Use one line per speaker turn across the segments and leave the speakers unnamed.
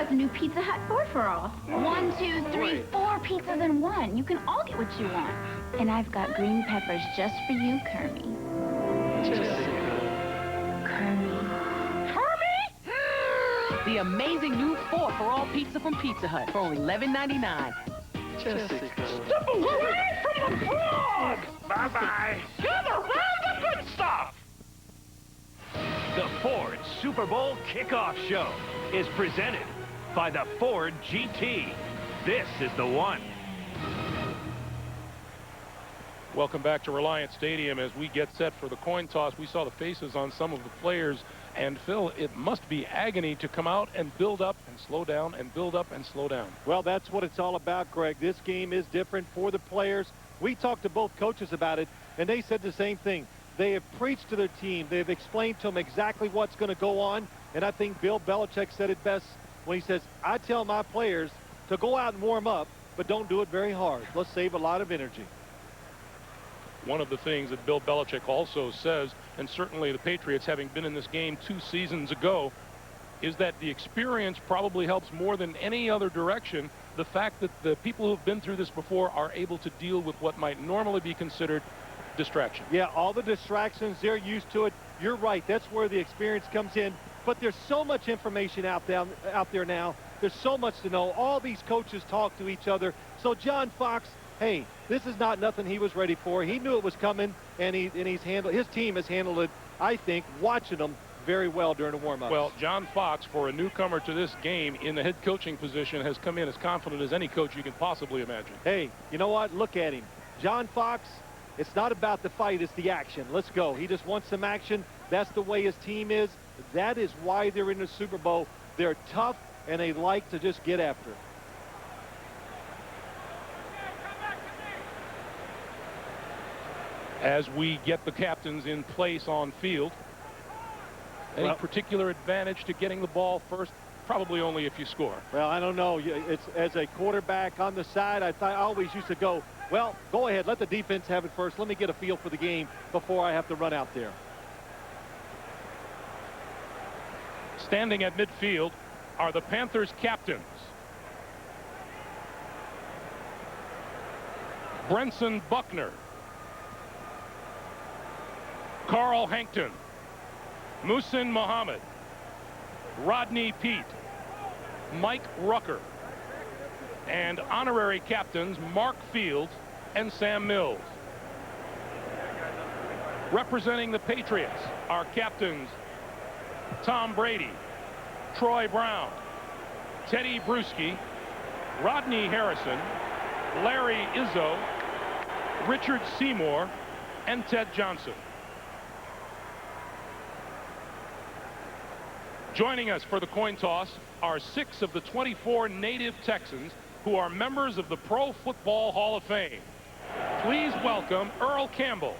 The new Pizza Hut 4 for all. 1, 2, 3, 4 pizzas in one. You can all get what you want. And I've got green peppers just for you, Kermie. Kermie.
Kermie? The amazing new 4 for all pizza from Pizza Hut for only $11.99.
Jessica. Step away from the frog! Bye-bye. Gather round the good stuff!
The Ford Super Bowl Kickoff Show is presented by the Ford GT. This is the one.
Welcome back to Reliant Stadium as we get set for the coin toss. We saw the faces on some of the players, and Phil, it must be agony to come out and build up and slow down and build up and slow down.
Well, that's what it's all about, Greg. This game is different for the players. We talked to both coaches about it, and they said the same thing. They have preached to their team. They've explained to them exactly what's going to go on, and I think Bill Belichick said it best when he says, I tell my players to go out and warm up, but don't do it very hard. Let's save a lot of energy.
One of the things that Bill Belichick also says, and certainly the Patriots having been in this game 2 seasons ago, is that the experience probably helps more than any other direction. The fact that the people who have been through this before are able to deal with what might normally be considered distraction.
Yeah, all the distractions, they're used to it. You're right. That's where the experience comes in. But there's so much information out there now. There's so much to know. All these coaches talk to each other. So John Fox, hey, this is not nothing he was ready for. He knew it was coming, and his team has handled it, I think, watching them very well during the warm-ups.
Well, John Fox, for a newcomer to this game in the head coaching position, has come in as confident as any coach you can possibly imagine.
Hey, you know what? Look at him. John Fox, it's not about the fight, it's the action. Let's go. He just wants some action. That's the way his team is. That is why they're in the Super Bowl. They're tough, and they like to just get after it.
As we get the captains in place on field, any particular advantage to getting the ball first? Probably only if you score.
Well, I don't know. It's as a quarterback on the side, I always used to go, well, go ahead, let the defense have it first. Let me get a feel for the game before I have to run out there.
Standing at midfield are the Panthers captains. Brenson Buckner, Carl Hankton, Muhsin Muhammad, Rodney Peete, Mike Rucker, and honorary captains Mark Fields and Sam Mills. Representing the Patriots are captains Tom Brady, Troy Brown, Teddy Bruschi, Rodney Harrison, Larry Izzo, Richard Seymour, and Ted Johnson. Joining us for the coin toss are 6 of the 24 native Texans who are members of the Pro Football Hall of Fame. Please welcome Earl Campbell,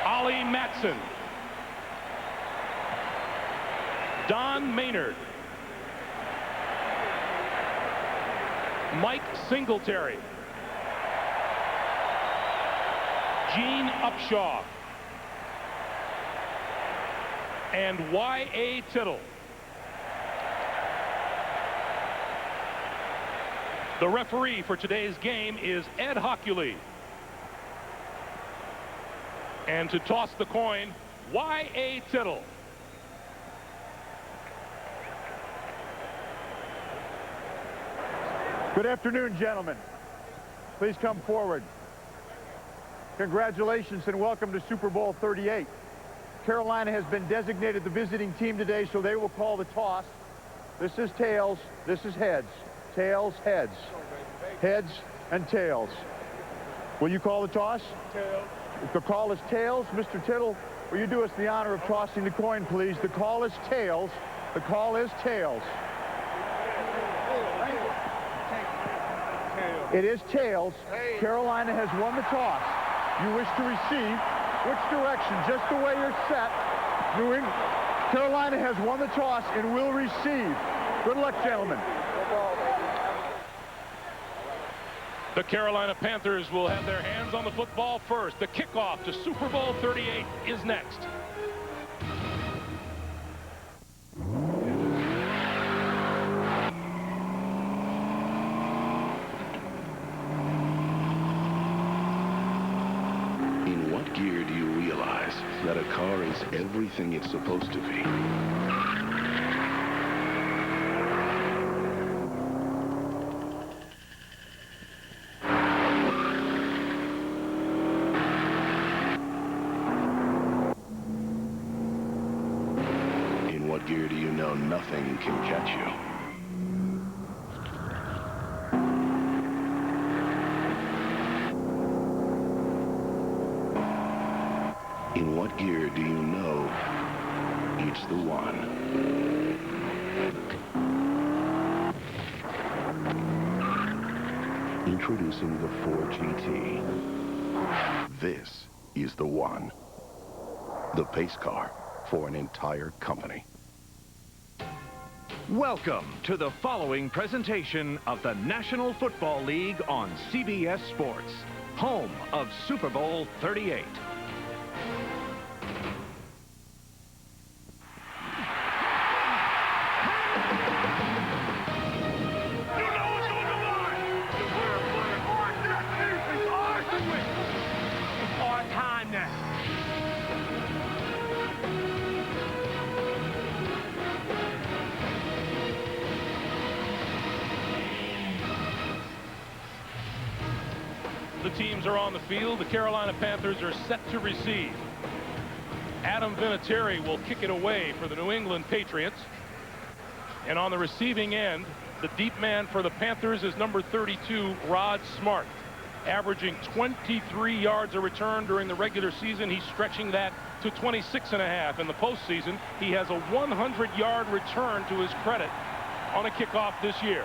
Ollie Matson, Don Maynard, Mike Singletary, Gene Upshaw, and Y.A. Tittle. The referee for today's game is Ed Hockley. And to toss the coin, Y.A. Tittle.
Good afternoon, gentlemen. Please come forward. Congratulations and welcome to Super Bowl 38. Carolina has been designated the visiting team today, so they will call the toss. This is tails, this is heads. Tails, heads. Heads and tails. Will you call the toss?
Tails.
If the call is tails, Mr. Tittle, will you do us the honor of tossing the coin, please? The call is tails. The call is tails. It is tails. Carolina has won the toss. You wish to receive. Which direction? Just the way you're set. Carolina has won the toss and will receive. Good luck, gentlemen.
The Carolina Panthers will have their hands on the football first. The kickoff to Super Bowl 38 is next.
In what gear do you realize that a car is everything it's supposed to be? In what gear do you know nothing can catch you? In what gear do you know it's the one? Introducing the Ford GT. This is the one. The pace car for an entire company.
Welcome to the following presentation of the National Football League on CBS Sports, home of Super Bowl 38.
The teams are on the field. The Carolina Panthers are set to receive. Adam Vinatieri will kick it away for the New England Patriots. And on the receiving end, the deep man for the Panthers is number 32, Rod Smart. Averaging 23 yards a return during the regular season. He's stretching that to 26.5 in the postseason. He has a 100-yard return to his credit on a kickoff this year.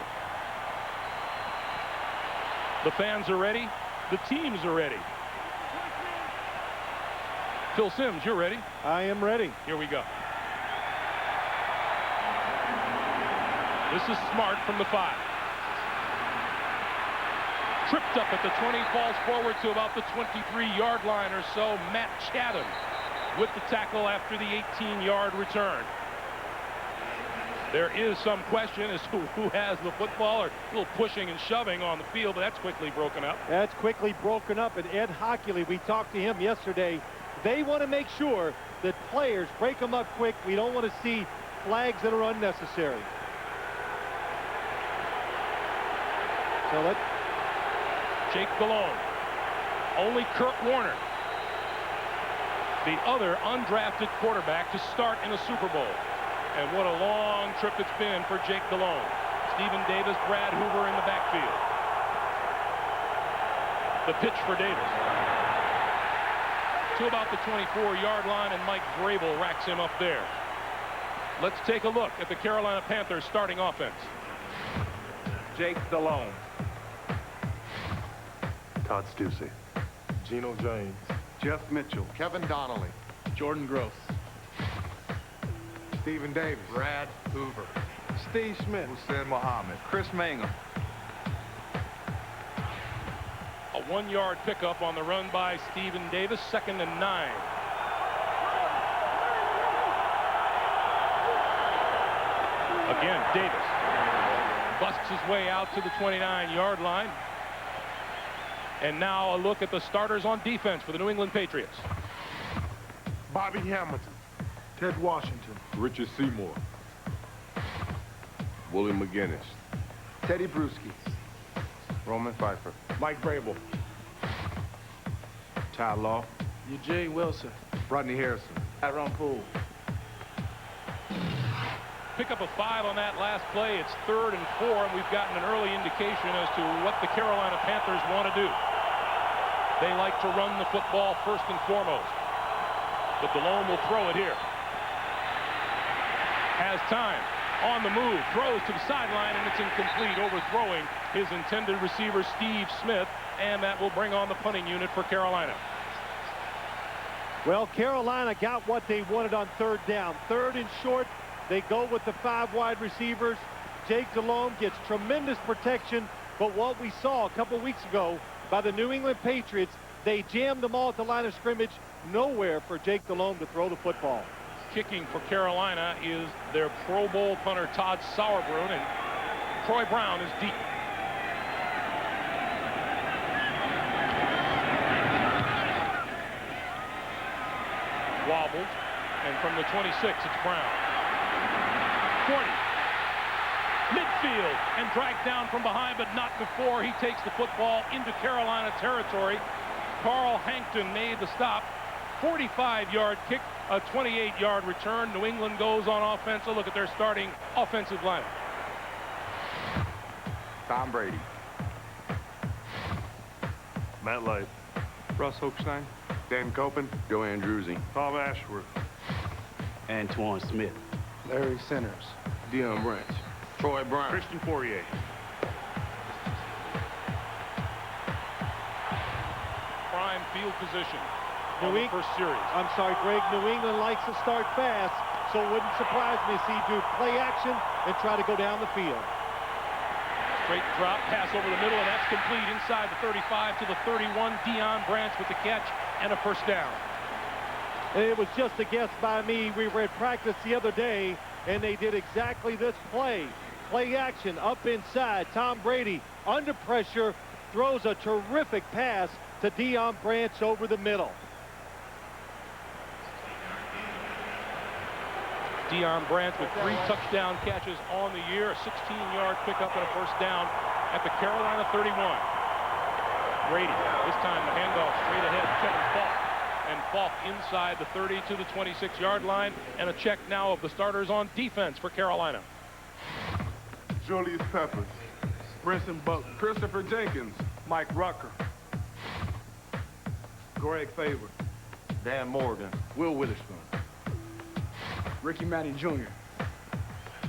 The fans are ready. The teams are ready. Phil Simms, you're ready?
I am ready.
Here we go. This is Smart from the 5. Tripped up at the 20, falls forward to about the 23-yard line or so. Matt Chatham with the tackle after the 18-yard return. There is some question as to who has the football, or a little pushing and shoving on the field, but that's quickly broken up.
That's quickly broken up, and Ed Hockley, we talked to him yesterday. They want to make sure that players break them up quick. We don't want to see flags that are unnecessary. So let's...
Jake Delhomme. Only Kurt Warner, the other undrafted quarterback, to start in a Super Bowl. And what a long trip it's been for Jake Delhomme. Stephen Davis, Brad Hoover in the backfield. The pitch for Davis. To about the 24-yard line, and Mike Vrabel racks him up there. Let's take a look at the Carolina Panthers starting offense.
Jake Delhomme.
Todd Stussy.
Geno James.
Jeff Mitchell. Kevin Donnelly.
Jordan Gross.
Stephen Davis. Brad Hoover.
Steve Smith.
Hussein Muhammad. Chris Mangum.
A 1-yard pickup on the run by Stephen Davis, 2nd and 9. Again, Davis busts his way out to the 29-yard line. And now a look at the starters on defense for the New England Patriots.
Bobby Hamilton. Ted Washington.
Richard Seymour.
Willie McGinnis.
Teddy Bruschi.
Roman Pfeiffer.
Mike Vrabel.
Ty Law.
Eugene Wilson.
Rodney Harrison.
Tyrone Poole.
Pick up a 5 on that last play. It's 3rd and 4, and we've gotten an early indication as to what the Carolina Panthers want to do. They like to run the football first and foremost. but Delhomme will throw it here. Has time. On the move. Throws to the sideline, and it's incomplete, overthrowing his intended receiver, Steve Smith, and that will bring on the punting unit for Carolina.
Well, Carolina got what they wanted on third down. Third and short, they go with the 5 wide receivers. Jake Delhomme gets tremendous protection, but what we saw a couple weeks ago by the New England Patriots, they jammed them all at the line of scrimmage. Nowhere for Jake Delhomme to throw the football.
Kicking for Carolina is their Pro Bowl punter, Todd Sauerbrunn, and Troy Brown is deep. Wobbles, and from the 26, it's Brown. 40. Midfield, and dragged down from behind, but not before he takes the football into Carolina territory. Carl Hankton made the stop. 45-yard kick, a 28-yard return. New England goes on offense. A look at their starting offensive lineup.
Tom Brady.
Matt Light.
Russ Hochstein.
Dan Copen.
Joe Andrewsy.
Tom Ashworth.
Antoine Smith.
Larry Centers.
Deion Branch. Troy Brown.
Christian Fourier.
Prime field position. First series.
I'm sorry, Greg. New England likes to start fast, so it wouldn't surprise me to see do play action and try to go down the field.
Straight drop, pass over the middle, and that's complete inside the 35 to the 31. Deion Branch with the catch and a first down.
It was just a guess by me. We were at practice the other day, and they did exactly this play. Play action up inside. Tom Brady under pressure throws a terrific pass to Deion Branch over the middle.
Deion Branch with 3 touchdown catches on the year, a 16-yard pickup and a first down at the Carolina 31. Brady, this time the handoff straight ahead to Kevin Falk. And Falk inside the 30 to the 26-yard line, and a check now of the starters on defense for Carolina.
Julius Peppers. Brinson Butler.
Christopher Jenkins.
Mike Rucker.
Greg Favor.
Dan Morgan.
Will Witherspoon.
Ricky Manning Jr.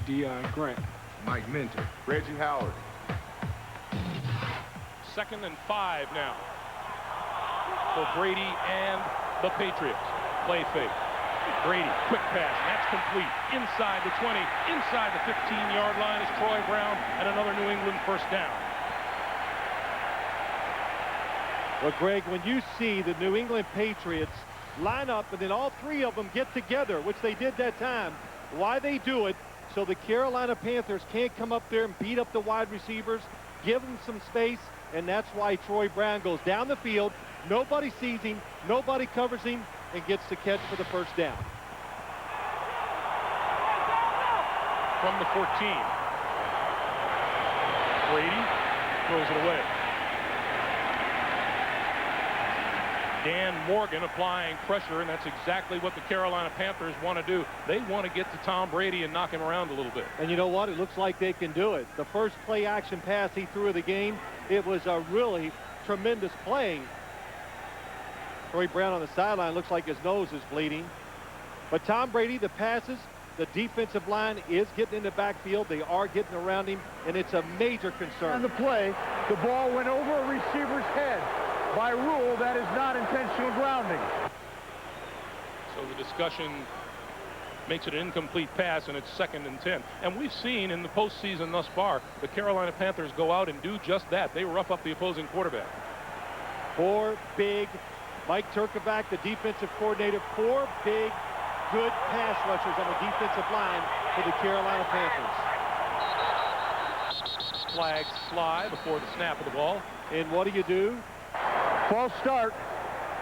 Deion Grant.
Mike Minter.
Reggie Howard.
2nd and 5 now for Brady and the Patriots. Play fake. Brady, quick pass, and that's complete. Inside the 20, inside the 15-yard line is Troy Brown, and another New England first down.
Well, Greg, when you see the New England Patriots line up and then all 3 of them get together, which they did that time, why they do it, so the Carolina Panthers can't come up there and beat up the wide receivers, give them some space, and that's why Troy Brown goes down the field. Nobody sees him, nobody covers him, and gets the catch for the first down.
From the 14. Brady throws it away. Dan Morgan applying pressure, and that's exactly what the Carolina Panthers want to do. They want to get to Tom Brady and knock him around a little bit.
And you know what? It looks like they can do it. The first play action pass he threw of the game, it was a really tremendous play. Troy Brown on the sideline looks like his nose is bleeding. But Tom Brady, the passes, the defensive line is getting in the backfield. They are getting around him, and it's a major concern.
On the play, the ball went over a receiver's head. By rule, that is not intentional grounding.
So the discussion makes it an incomplete pass, and it's 2nd and 10. And we've seen in the postseason thus far, the Carolina Panthers go out and do just that. They rough up the opposing quarterback.
4 big, Mike Turkovac, the defensive coordinator, 4 big, good pass rushers on the defensive line for the Carolina Panthers.
Flags fly before the snap of the ball.
And what do?
False start.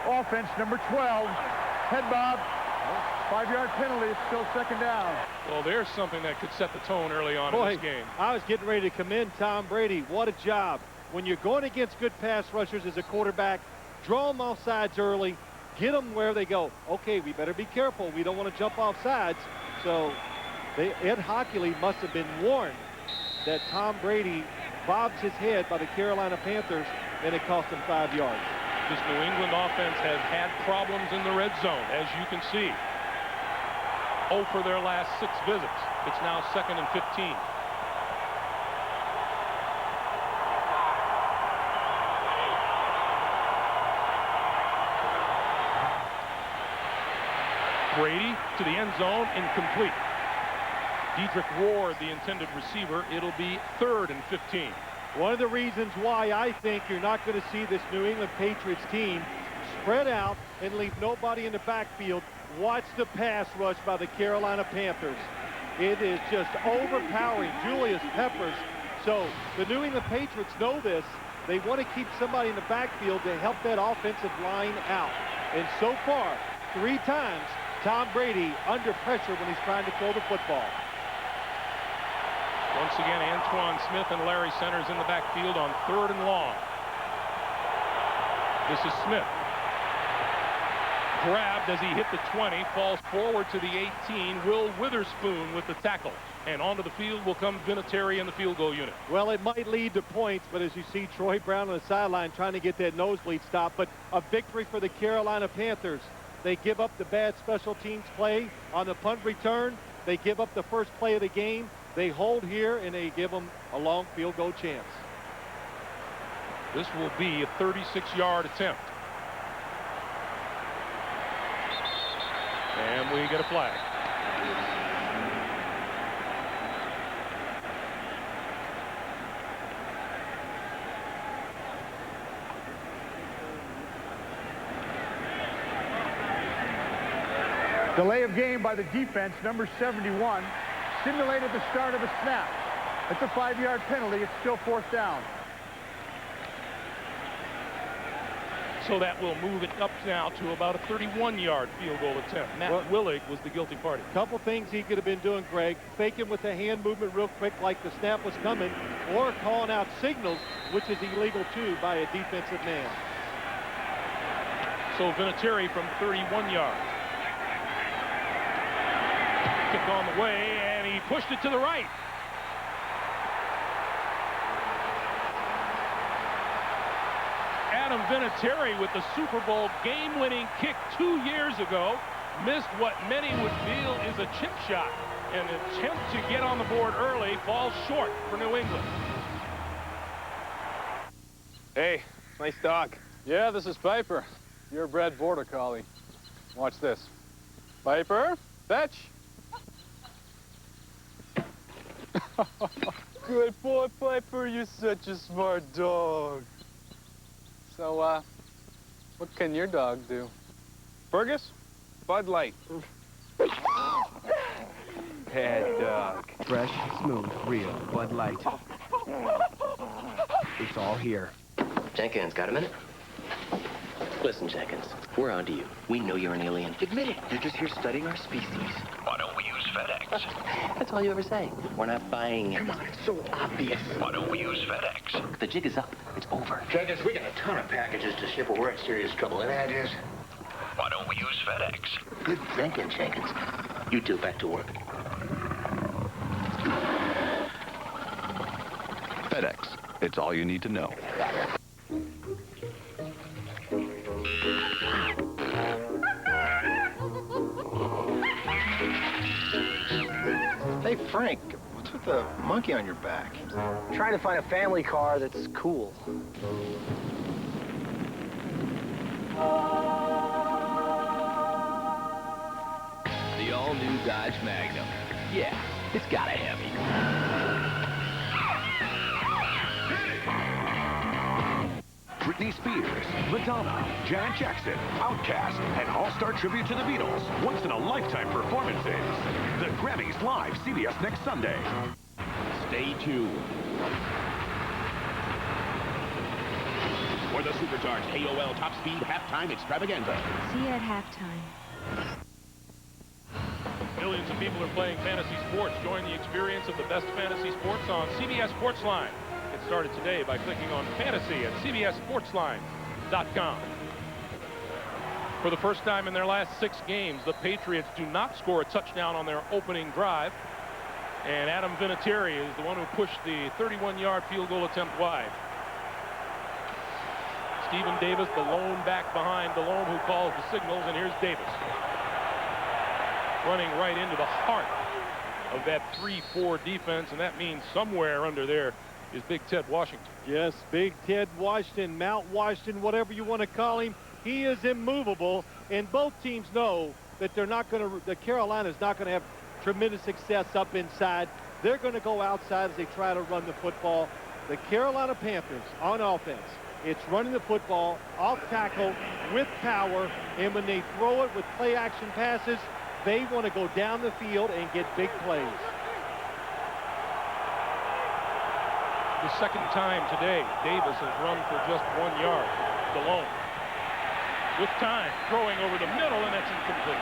Offense number 12. Head bob. 5-yard penalty. It's still 2nd down.
Well, there's something that could set the tone early on in this game.
I was getting ready to commend Tom Brady. What a job. When you're going against good pass rushers as a quarterback, draw them off sides early, get them where they go. Okay, we better be careful. We don't want to jump off sides. So Ed Hockley must have been warned that Tom Brady bobs his head by the Carolina Panthers, and it cost him 5 yards.
This New England offense has had problems in the red zone, as you can see. 0 for their last 6 visits. It's now 2nd and 15. Brady to the end zone, incomplete. Dedrick Ward, the intended receiver. It'll be 3rd and 15.
One of the reasons why I think you're not going to see this New England Patriots team spread out and leave nobody in the backfield. Watch the pass rush by the Carolina Panthers. It is just overpowering Julius Peppers. So the New England Patriots know this. They want to keep somebody in the backfield to help that offensive line out. And so far, 3 times, Tom Brady under pressure when he's trying to throw the football.
Once again, Antoine Smith and Larry Centers in the backfield on 3rd and long. This is Smith. Grabbed as he hit the 20, falls forward to the 18. Will Witherspoon with the tackle. And onto the field will come Vinatieri in the field goal unit.
Well, it might lead to points, but as you see Troy Brown on the sideline trying to get that nosebleed stop. But a victory for the Carolina Panthers. They give up the bad special teams play on the punt return. They give up the first play of the game. They hold here, and they give them a long field goal chance.
This will be a 36-yard attempt. And we get a flag.
Delay of game by the defense, number 71, simulated the start of a snap. It's a 5-yard penalty. It's still 4th down.
So that will move it up now to about a 31-yard field goal attempt. Matt Willig was the guilty party.
Couple things he could have been doing, Greg. Faking with the hand movement real quick like the snap was coming, or calling out signals, which is illegal too by a defensive man.
So Vinatieri from 31 yards. Kick on the way, and he pushed it to the right. Adam Vinatieri with the Super Bowl game-winning kick 2 years ago missed what many would feel is a chip shot. An attempt to get on the board early falls short for New England.
Hey, nice dog.
Yeah, this is Piper. You're a bred border collie. Watch this. Piper, fetch. Good boy, Piper. You're such a smart dog. So, what can your dog do?
Fergus, Bud Light.
Bad dog. Fresh, smooth, real Bud Light. It's all here.
Jenkins, got a minute? Listen, Jenkins, we're on to you. We know you're an alien. Admit it. You're just here studying our species.
Why don't we use FedEx?
That's all you ever say. We're not buying it.
Come on, it's so obvious. Why don't we use FedEx?
The jig is up. It's over.
Jenkins, we got a ton of packages to ship, but we're in serious trouble. And that is...
Why don't we use FedEx?
Good thinking, Jenkins. You two, back to work.
FedEx. It's all you need to know.
Hey, Frank, what's with the monkey on your back?
Trying to find a family car that's cool.
The all-new Dodge Magnum. Yeah, it's got a Hemi.
Britney Spears, Madonna, Janet Jackson, Outkast, and all-star tribute to the Beatles. Once-in-a-lifetime performances. The Grammys live, CBS next Sunday.
Stay tuned for the supercharged AOL Top Speed Halftime Extravaganza.
See you at halftime.
Millions of people are playing fantasy sports. Join the experience of the best fantasy sports on CBS Sportsline. Get started today by clicking on Fantasy at CBSSportsline.com. For the first time in their last 6 games, the Patriots do not score a touchdown on their opening drive. And Adam Vinatieri is the one who pushed the 31-yard field goal attempt wide. Stephen Davis, the lone back behind Delhomme, who calls the signals, and here's Davis. Running right into the heart of that 3-4 defense, and that means somewhere under there is Big Ted Washington.
Yes, Big Ted Washington, Mount Washington, whatever you want to call him. He is immovable, and both teams know that they're not going to, that Carolina's not going to have tremendous success up inside. They're going to go outside as they try to run the football. The Carolina Panthers on offense, it's running the football off tackle with power, and when they throw it with play action passes, they want to go down the field and get big plays.
The second time today, Davis has run for just 1 yard. Delhomme with time, throwing over the middle, and that's incomplete.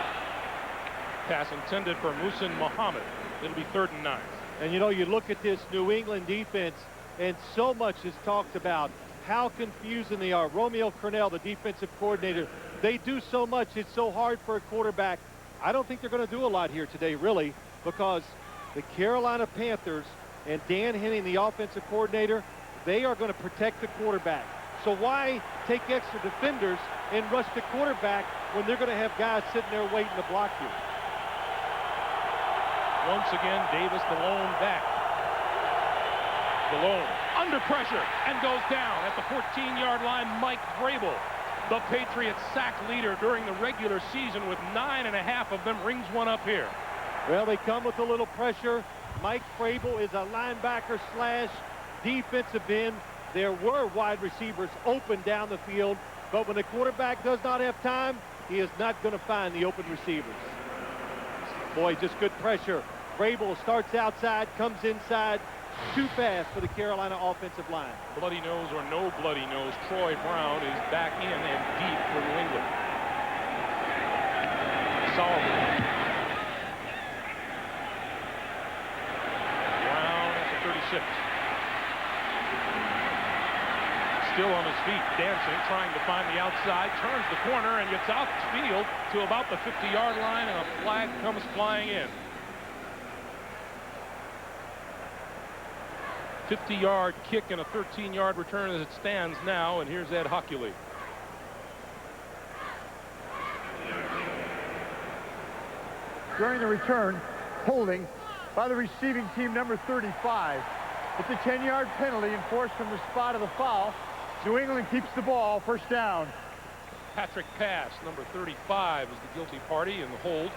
Pass intended for Muhsin Muhammad. It'll be 3rd and 9.
And you know, you look at this New England defense, and so much is talked about how confusing they are. Romeo Crennel, the defensive coordinator, they do so much. It's so hard for a quarterback. I don't think they're going to do a lot here today, really, because the Carolina Panthers and Dan Henning, the offensive coordinator, they are going to protect the quarterback. So why take extra defenders and rush the quarterback when they're going to have guys sitting there waiting to block you?
Once again, Davis, the lone back. Delhomme under pressure and goes down at the 14-yard line. Mike Vrabel, the Patriots sack leader during the regular season, with 9.5 of them, rings one up here.
Well, they come with a little pressure. Mike Vrabel is a linebacker slash defensive end. There were wide receivers open down the field, but when the quarterback does not have time, he is not going to find the open receivers. Boy, just good pressure. Vrabel starts outside, comes inside. Too fast for the Carolina offensive line.
Bloody nose or no bloody nose, Troy Brown is back in and deep for New England. Solomon. Brown at the 36. Still on his feet, dancing, trying to find the outside, turns the corner and gets outfield to about the 50-yard line, and a flag comes flying in. 50-yard kick and a 13-yard return as it stands now, and here's Ed Hockley.
During the return, holding by the receiving team, number 35. It's a 10-yard penalty enforced from the spot of the foul. New England keeps the ball, 1st down.
Patrick Pass, number 35, is the guilty party in the hold.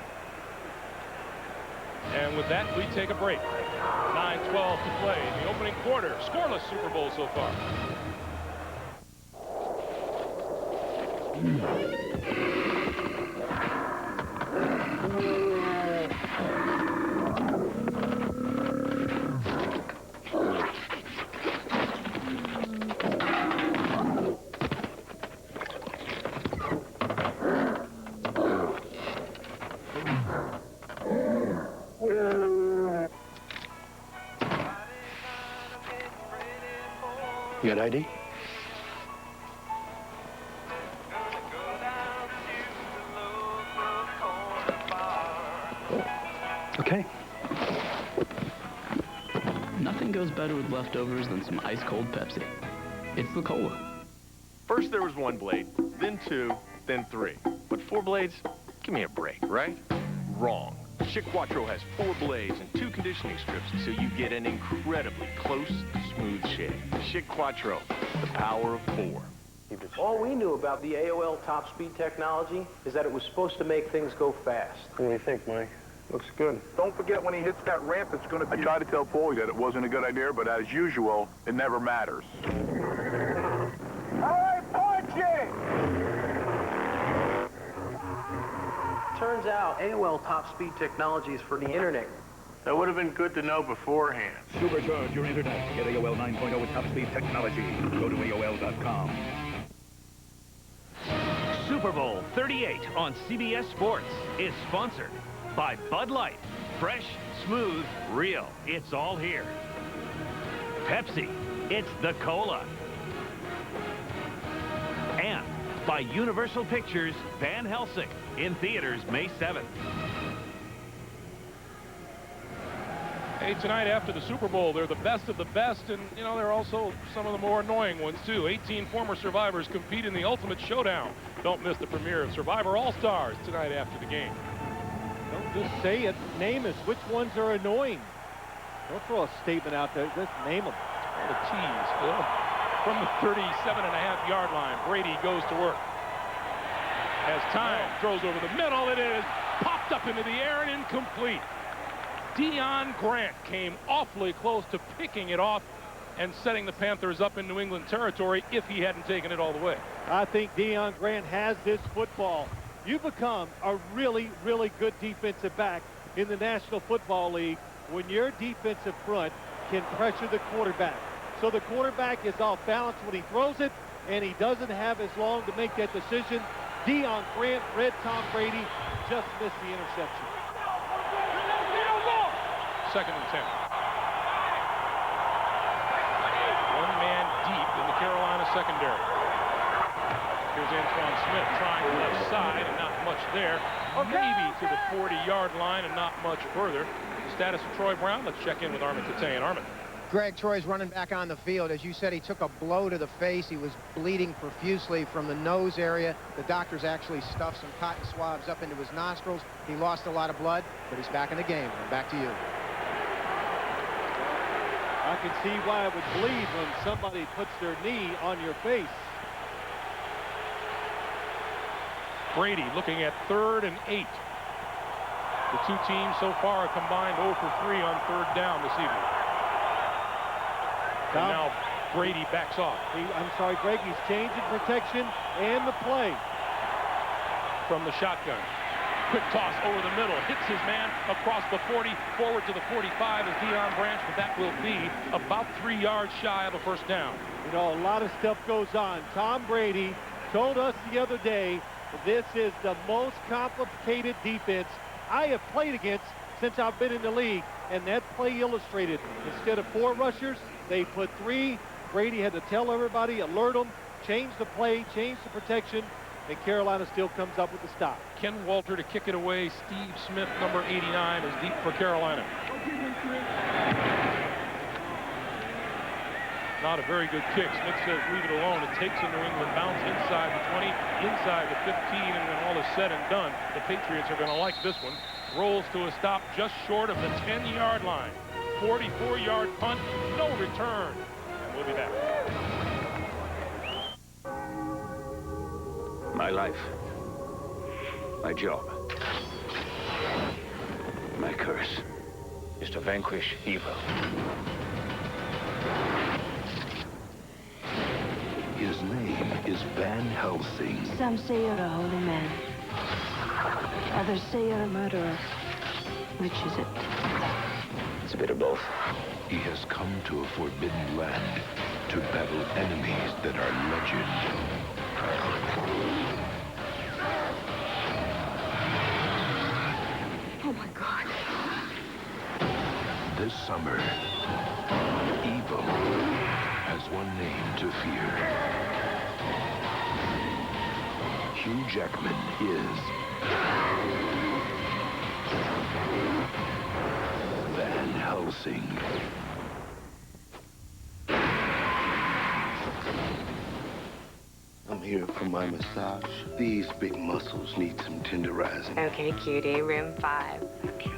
And with that, we take a break. 9:12 to play in the opening quarter. Scoreless Super Bowl so far.
You got ID? Okay.
Nothing goes better with leftovers than some ice-cold Pepsi. It's the Cola.
First there was 1 blade, then 2, then 3. But 4 blades? Give me a break, right? Wrong. Schick Quattro has 4 blades and 2 conditioning strips, so you get an incredibly close, smooth shave. Schick Quattro, the power of 4.
All we knew about the AOL top speed technology is that it was supposed to make things go fast.
What do you think, Mike? Looks good.
Don't forget, when he hits that ramp, it's going to be... I tried to tell Paulie that it wasn't a good idea, but as usual, it never matters. All right, punch it!
Turns out AOL top speed technology is for the internet.
That would have been good to know beforehand.
Supercharge your internet. Get AOL 9.0 with top speed technology. Go to AOL.com.
Super Bowl 38 on CBS Sports is sponsored by Bud Light. Fresh, smooth, real. It's all here. Pepsi. It's the Cola. And by Universal Pictures, Van Helsing. In theaters May 7th.
Hey, tonight after the Super Bowl, they're the best of the best, and, you know, they're also some of the more annoying ones, too. 18 former survivors compete in the Ultimate Showdown. Don't miss the premiere of Survivor All-Stars tonight after the game.
Don't just say it. Name us. Which ones are annoying? Don't throw a statement out there. Just name them.
What a tease, Phil. From the 37.5-yard line, Brady goes to work. Has time, throws over the middle. It is popped up into the air and incomplete. Deion Grant came awfully close to picking it off and setting the Panthers up in New England territory if he hadn't taken it all the way.
I think Deion Grant has this football. You become a really, really good defensive back in the National Football League when your defensive front can pressure the quarterback. So the quarterback is off balance when he throws it, and he doesn't have as long to make that decision. Deion Grant read Tom Brady, just missed the interception.
2nd and 10. One man deep in the Carolina secondary. Here's Antoine Smith trying the left side, and not much there. Maybe to the 40-yard line and not much further. The status of Troy Brown. Let's check in with Armin Katayan. Armin.
Greg, Troy's running back on the field. As you said, he took a blow to the face. He was bleeding profusely from the nose area. The doctors actually stuffed some cotton swabs up into his nostrils. He lost a lot of blood, but he's back in the game. And back to you.
I can see why it would bleed when somebody puts their knee on your face.
Brady looking at 3rd and 8. The two teams so far are combined 0 for 3 on 3rd down this evening. And now Brady backs off.
I'm sorry, Greg, he's changing protection and the play.
From the shotgun. Quick toss over the middle. Hits his man across the 40, forward to the 45 as Deion Branch, but that will be about 3 yards shy of a first down.
You know, a lot of stuff goes on. Tom Brady told us the other day, this is the most complicated defense I have played against since I've been in the league. And that play illustrated, instead of 4 rushers, they put 3. Brady had to tell everybody, alert them, change the play, change the protection, and Carolina still comes up with the stop.
Ken Walter to kick it away. Steve Smith, number 89, is deep for Carolina. Not a very good kick. Smith says leave it alone. It takes a New England bounce inside the 20, inside the 15, and when all is said and done, the Patriots are going to like this one. Rolls to a stop just short of the 10-yard line. 44-yard punt, no return. And we'll be back.
My life. My job. My curse is to vanquish evil.
His name is Van Helsing.
Some say you're a holy man. Others say you're a murderer. Which is it?
It's a bit of both.
He has come to a forbidden land to battle enemies that are legend.
Oh my God.
This summer, evil has one name to fear. Hugh Jackman is Van Helsing.
I'm here for my massage. These big muscles need some tenderizing.
Okay, cutie, room 5.
Thank you.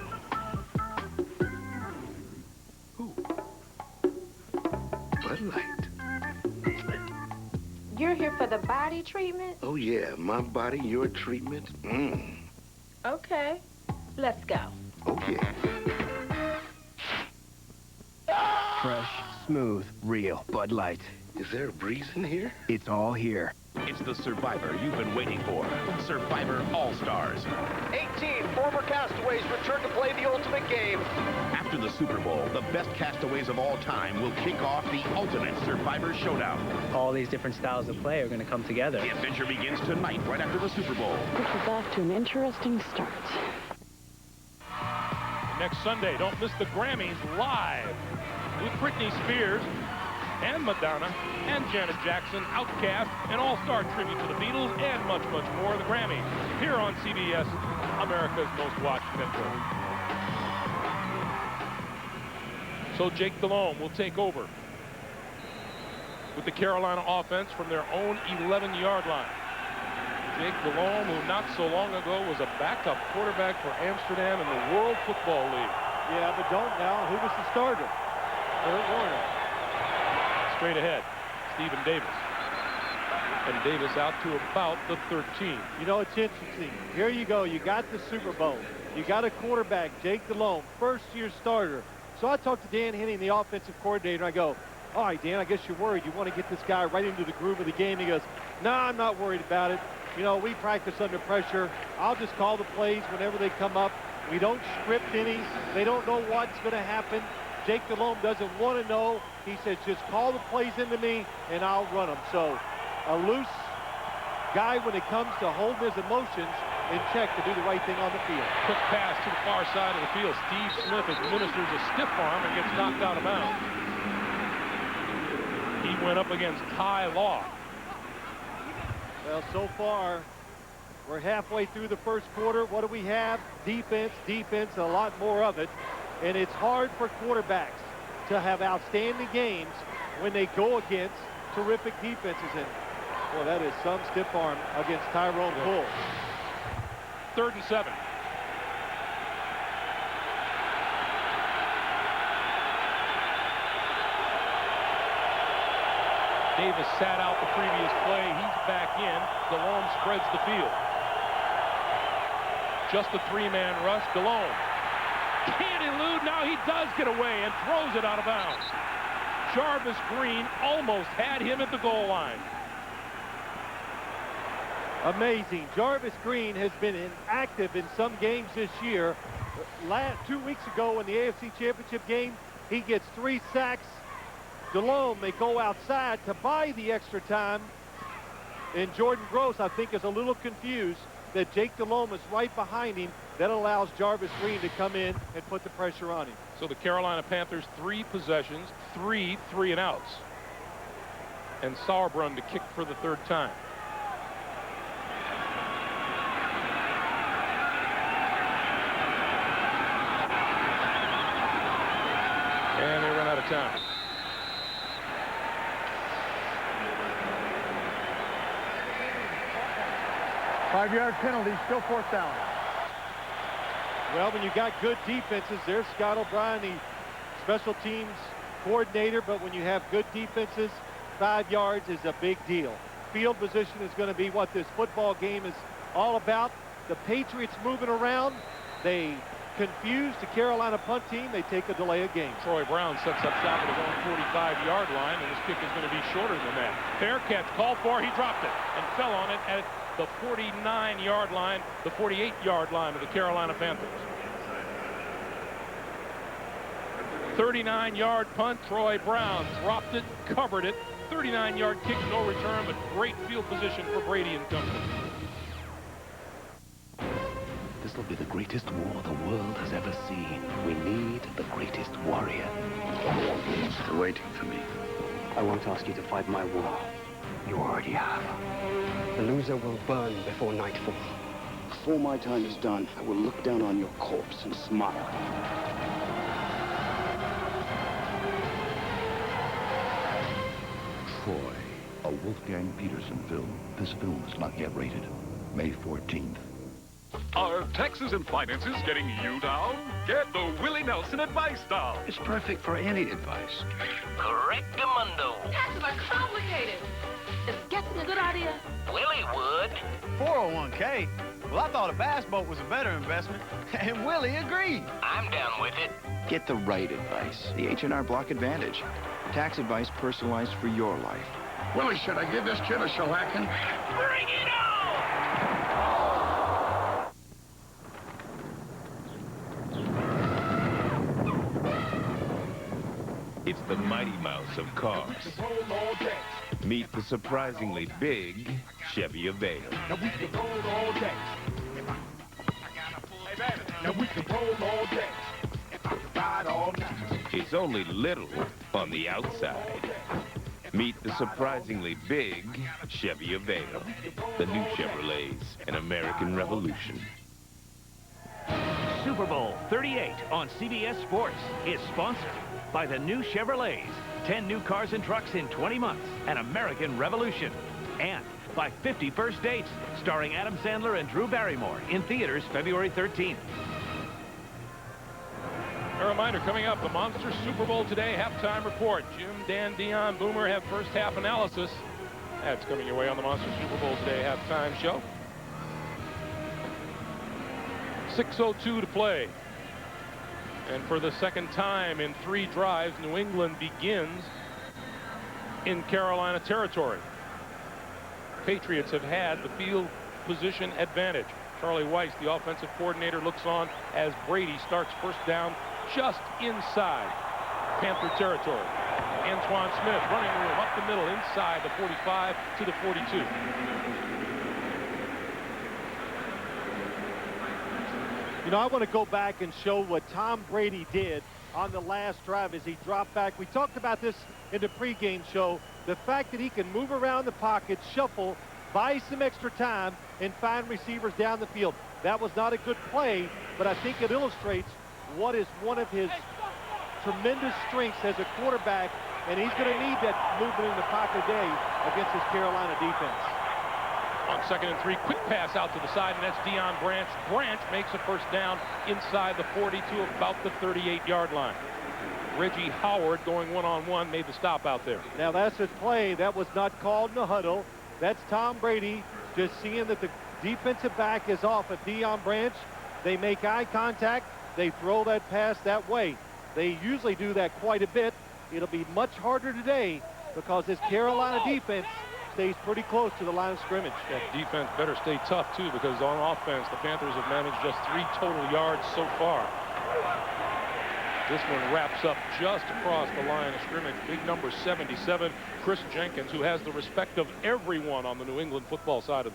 Bud Light.
You're here for the body treatment?
Oh, yeah. My body, your treatment.
Okay. Let's go.
Oh, yeah.
Fresh, smooth, real Bud Light.
Is there a breeze in here?
It's all here.
It's the Survivor you've been waiting for. Survivor All-Stars.
18 former castaways return to play the ultimate game.
After the Super Bowl, the best castaways of all time will kick off the ultimate Survivor Showdown.
All these different styles of play are going to come together.
The adventure begins tonight, right after the Super Bowl.
This is off to an interesting start.
Next Sunday, don't miss the Grammys live with Britney Spears and Madonna and Janet Jackson, Outkast, an all-star tribute to the Beatles, and much, much more. The Grammys here on CBS, America's most watched network. So Jake Delhomme will take over with the Carolina offense from their own 11-yard line. Jake Delhomme, who not so long ago was a backup quarterback for Amsterdam in the World Football League.
Yeah, but don't now. Who was the starter? Kurt Warner.
Straight ahead, Stephen Davis. And Davis out to about the 13.
You know, it's interesting. Here you go. You got the Super Bowl. You got a quarterback, Jake Delhomme, first-year starter. So I talked to Dan Henning, the offensive coordinator, and I go, all right, Dan, I guess you're worried. You want to get this guy right into the groove of the game. He goes, no, I'm not worried about it. You know, we practice under pressure. I'll just call the plays whenever they come up. We don't script any. They don't know what's going to happen. Jake Delhomme doesn't want to know. He says, just call the plays into me, and I'll run them. So a loose guy when it comes to holding his emotions in check to do the right thing on the field.
Quick pass to the far side of the field. Steve Smith administers a stiff arm and gets knocked out of bounds. He went up against Ty Law.
Well, so far, we're halfway through the first quarter. What do we have? Defense, defense, a lot more of it. And it's hard for quarterbacks to have outstanding games when they go against terrific defenses. And, well, that is some stiff arm against Tyrone Poole.
3rd and 7. Davis sat out the previous play. He's back in. Delhomme spreads the field. Just a 3-man rush. Delhomme can't elude. Now he does get away and throws it out of bounds. Jarvis Green almost had him at the goal line.
Amazing. Jarvis Green has been inactive in some games this year. 2 weeks ago in the AFC Championship game, he gets 3 sacks. Delhomme may go outside to buy the extra time. And Jordan Gross, I think, is a little confused that Jake Delhomme is right behind him. That allows Jarvis Green to come in and put the pressure on him.
So the Carolina Panthers, 3 possessions, 3 3-and-outs. And Sauerbrunn to kick for the 3rd time. And they run out of time.
Five-yard penalty, still 4th down.
Well, when you got good defenses, there's Scott O'Brien, the special teams coordinator, but when you have good defenses, 5 yards is a big deal. Field position is going to be what this football game is all about. The Patriots moving around. They confuse the Carolina punt team. They take a delay of game.
Troy Brown sets up shop at his own 45-yard line, and his kick is going to be shorter than that. Fair catch called for. He dropped it and fell on it at the 49-yard line, the 48-yard line of the Carolina Panthers. 39-yard punt. Troy Brown dropped it, covered it. 39-yard kick, no return, but great field position for Brady and company.
This will be the greatest war the world has ever seen. We need the greatest warrior.
They're waiting for me.
I won't ask you to fight my war. You already have. The loser will burn before nightfall.
Before my time is done, I will look down on your corpse and smile.
Troy, a Wolfgang Peterson film. This film is not yet rated. May 14th.
Are taxes and finances getting you down? Get the Willie Nelson Advice Doll.
It's perfect for any advice.
Correctamundo.
Taxes are complicated. Is guessing a good idea?
Willie would.
401k? Well, I thought a bass boat was a better investment, and Willie agreed.
I'm down with it.
Get the right advice. The H&R Block Advantage. Tax advice personalized for your life.
Willie, should I give this kid a shellacking?
Bring it on!
It's the Mighty Mouse of cars. Meet the surprisingly big Chevy Aveo.
Now we can roll all day. Now we can roll all day. Ride all night.
It's only little on the outside. Meet the surprisingly big Chevy Aveo. The new Chevrolet's an American revolution.
Super Bowl 38 on CBS Sports is sponsored by the new Chevrolets. 10 new cars and trucks in 20 months. An American revolution. And by 50 First Dates, starring Adam Sandler and Drew Barrymore in theaters February 13th.
A reminder, coming up, the Monster Super Bowl today halftime report. Jim, Dan, Dion, Boomer have first half analysis. That's coming your way on the Monster Super Bowl today halftime show. 6:02 to play. And for the second time in 3 drives, New England begins in Carolina territory. Patriots have had the field position advantage. Charlie Weiss, the offensive coordinator, looks on as Brady starts first down just inside Panther territory. Antoine Smith running room up the middle inside the 45 to the 42.
You know, I want to go back and show what Tom Brady did on the last drive as he dropped back. We talked about this in the pregame show. The fact that he can move around the pocket, shuffle, buy some extra time, and find receivers down the field. That was not a good play, but I think it illustrates what is one of his tremendous strengths as a quarterback, and he's going to need that movement in the pocket today against this Carolina defense.
On 2nd and 3, quick pass out to the side, and that's Deion Branch. Branch makes a first down inside the 40 to about the 38-yard line. Reggie Howard going one-on-one made the stop out there.
Now that's a play that was not called in the huddle. That's Tom Brady just seeing that the defensive back is off of Deion Branch. They make eye contact. They throw that pass that way. They usually do that quite a bit. It'll be much harder today because this Carolina defense stays pretty close to the line of scrimmage.
That defense better stay tough, too, because on offense, the Panthers have managed just 3 total yards so far. This one wraps up just across the line of scrimmage. Big number 77, Chris Jenkins, who has the respect of everyone on the New England football side of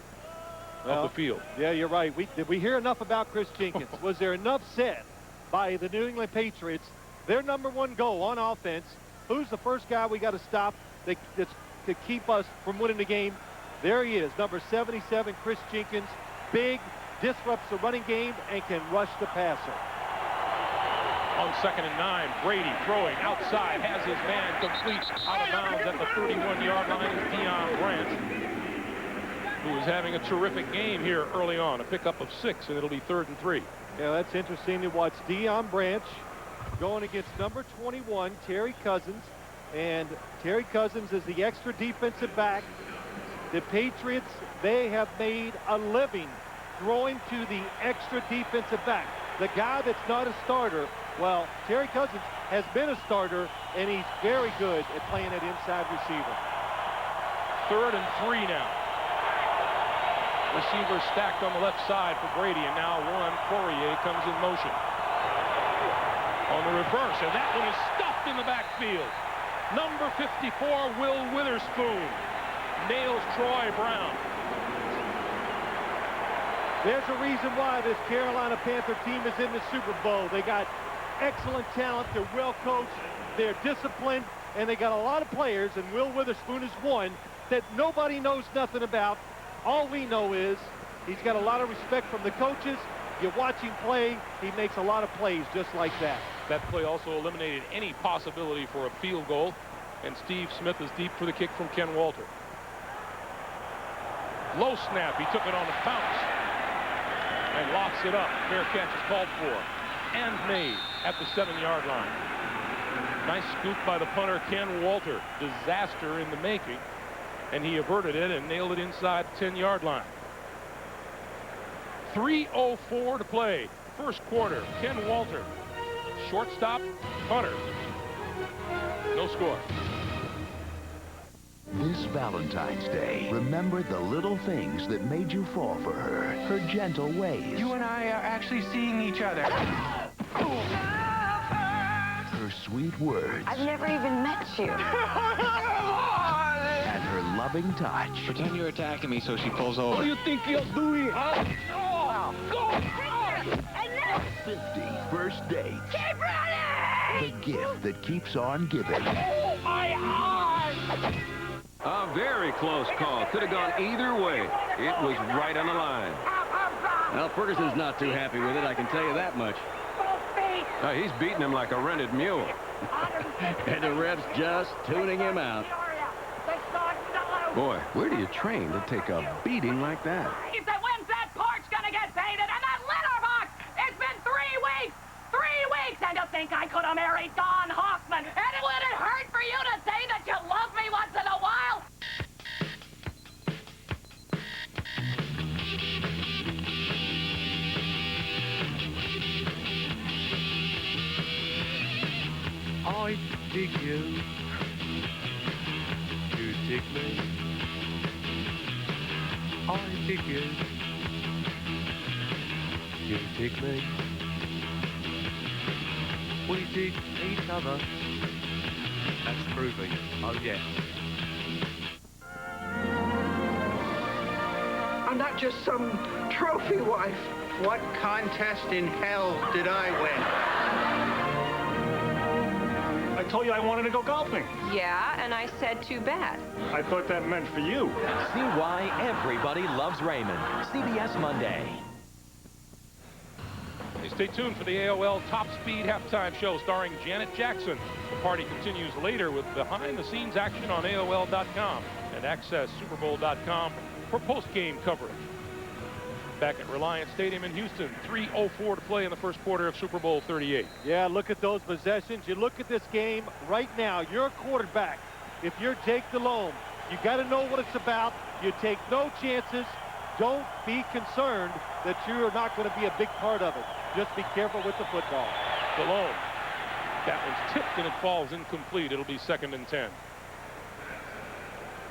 the field.
Yeah, you're right. Did we hear enough about Chris Jenkins? Was there enough said by the New England Patriots? Their #1 goal on offense. Who's the first guy we got to stop that's to keep us from winning the game? There he is, number 77, Chris Jenkins. Big, disrupts the running game, and can rush the passer.
On 2nd and 9, Brady throwing outside, has his man complete out of bounds at the 31-yard line is Deion Branch, who is having a terrific game here early on. A pickup of 6, and it'll be 3rd and 3.
Yeah, that's interesting to watch. Deion Branch going against number 21, Terry Cousins. And Terry Cousins is the extra defensive back. The Patriots, they have made a living throwing to the extra defensive back. The guy that's not a starter. Well, Terry Cousins has been a starter, and he's very good at playing at inside receiver.
3rd and 3 now. Receivers stacked on the left side for Brady, and now Poirier comes in motion. On the reverse, and that one is stuffed in the backfield. Number 54, Will Witherspoon, nails Troy Brown.
There's a reason why this Carolina Panther team is in the Super Bowl. They got excellent talent. They're well coached. They're disciplined. And they got a lot of players, and Will Witherspoon is one, that nobody knows nothing about. All we know is he's got a lot of respect from the coaches. You watch him play, he makes a lot of plays just like that.
That play also eliminated any possibility for a field goal. And Steve Smith is deep for the kick from Ken Walter. Low snap. He took it on the bounce and locks it up. Fair catch is called for and made at the 7-yard line. Nice scoop by the punter, Ken Walter. Disaster in the making. And he averted it and nailed it inside the 10-yard line. 3:04 to play. First quarter. Ken Walter. Shortstop, punter. No score.
This Valentine's Day, remember the little things that made you fall for her. Her gentle ways.
You and I are actually seeing each other.
Her sweet words.
I've never even met you.
And her loving touch.
Pretend you're attacking me so she pulls over.
What do you think you're doing, huh?
Go!
50 first dates.
Keep running!
The gift that keeps on giving.
Oh, my eyes!
A very close call. Could have gone either way. It was right on the line.
Well, Ferguson's not too happy with it, I can tell you that much.
He's beating him like a rented mule. And the ref's just tuning him out. Boy, where do you train to take a beating like that?
If that wins, that porch gonna get painted, and that litter box! It's been 3 weeks! 3 weeks! And to think I could have married Don Hoffman! And would it hurt for you to say that you love me once in a while?
I dig you. You dig me. I dig you. You dig me. We dig each other. That's proving. Oh, yes.
I'm not just some trophy wife. What contest in hell did I win?
I told you I wanted to go golfing.
Yeah, and I said too bad.
I thought that meant for you.
See why everybody loves Raymond. CBS Monday.
Hey, stay tuned for the AOL Top Speed halftime show starring Janet Jackson. The party continues later with behind-the-scenes action on AOL.com and access SuperBowl.com for post-game coverage. Back at Reliance Stadium in Houston, 3:04 to play in the first quarter of Super Bowl 38.
Yeah, look at those possessions. You look at this game right now. You're a quarterback. If you're Jake Delhomme, you got to know what it's about. You take no chances. Don't be concerned that you're not going to be a big part of it. Just be careful with the football.
Delhomme. That one's tipped and it falls incomplete. It'll be 2nd and 10.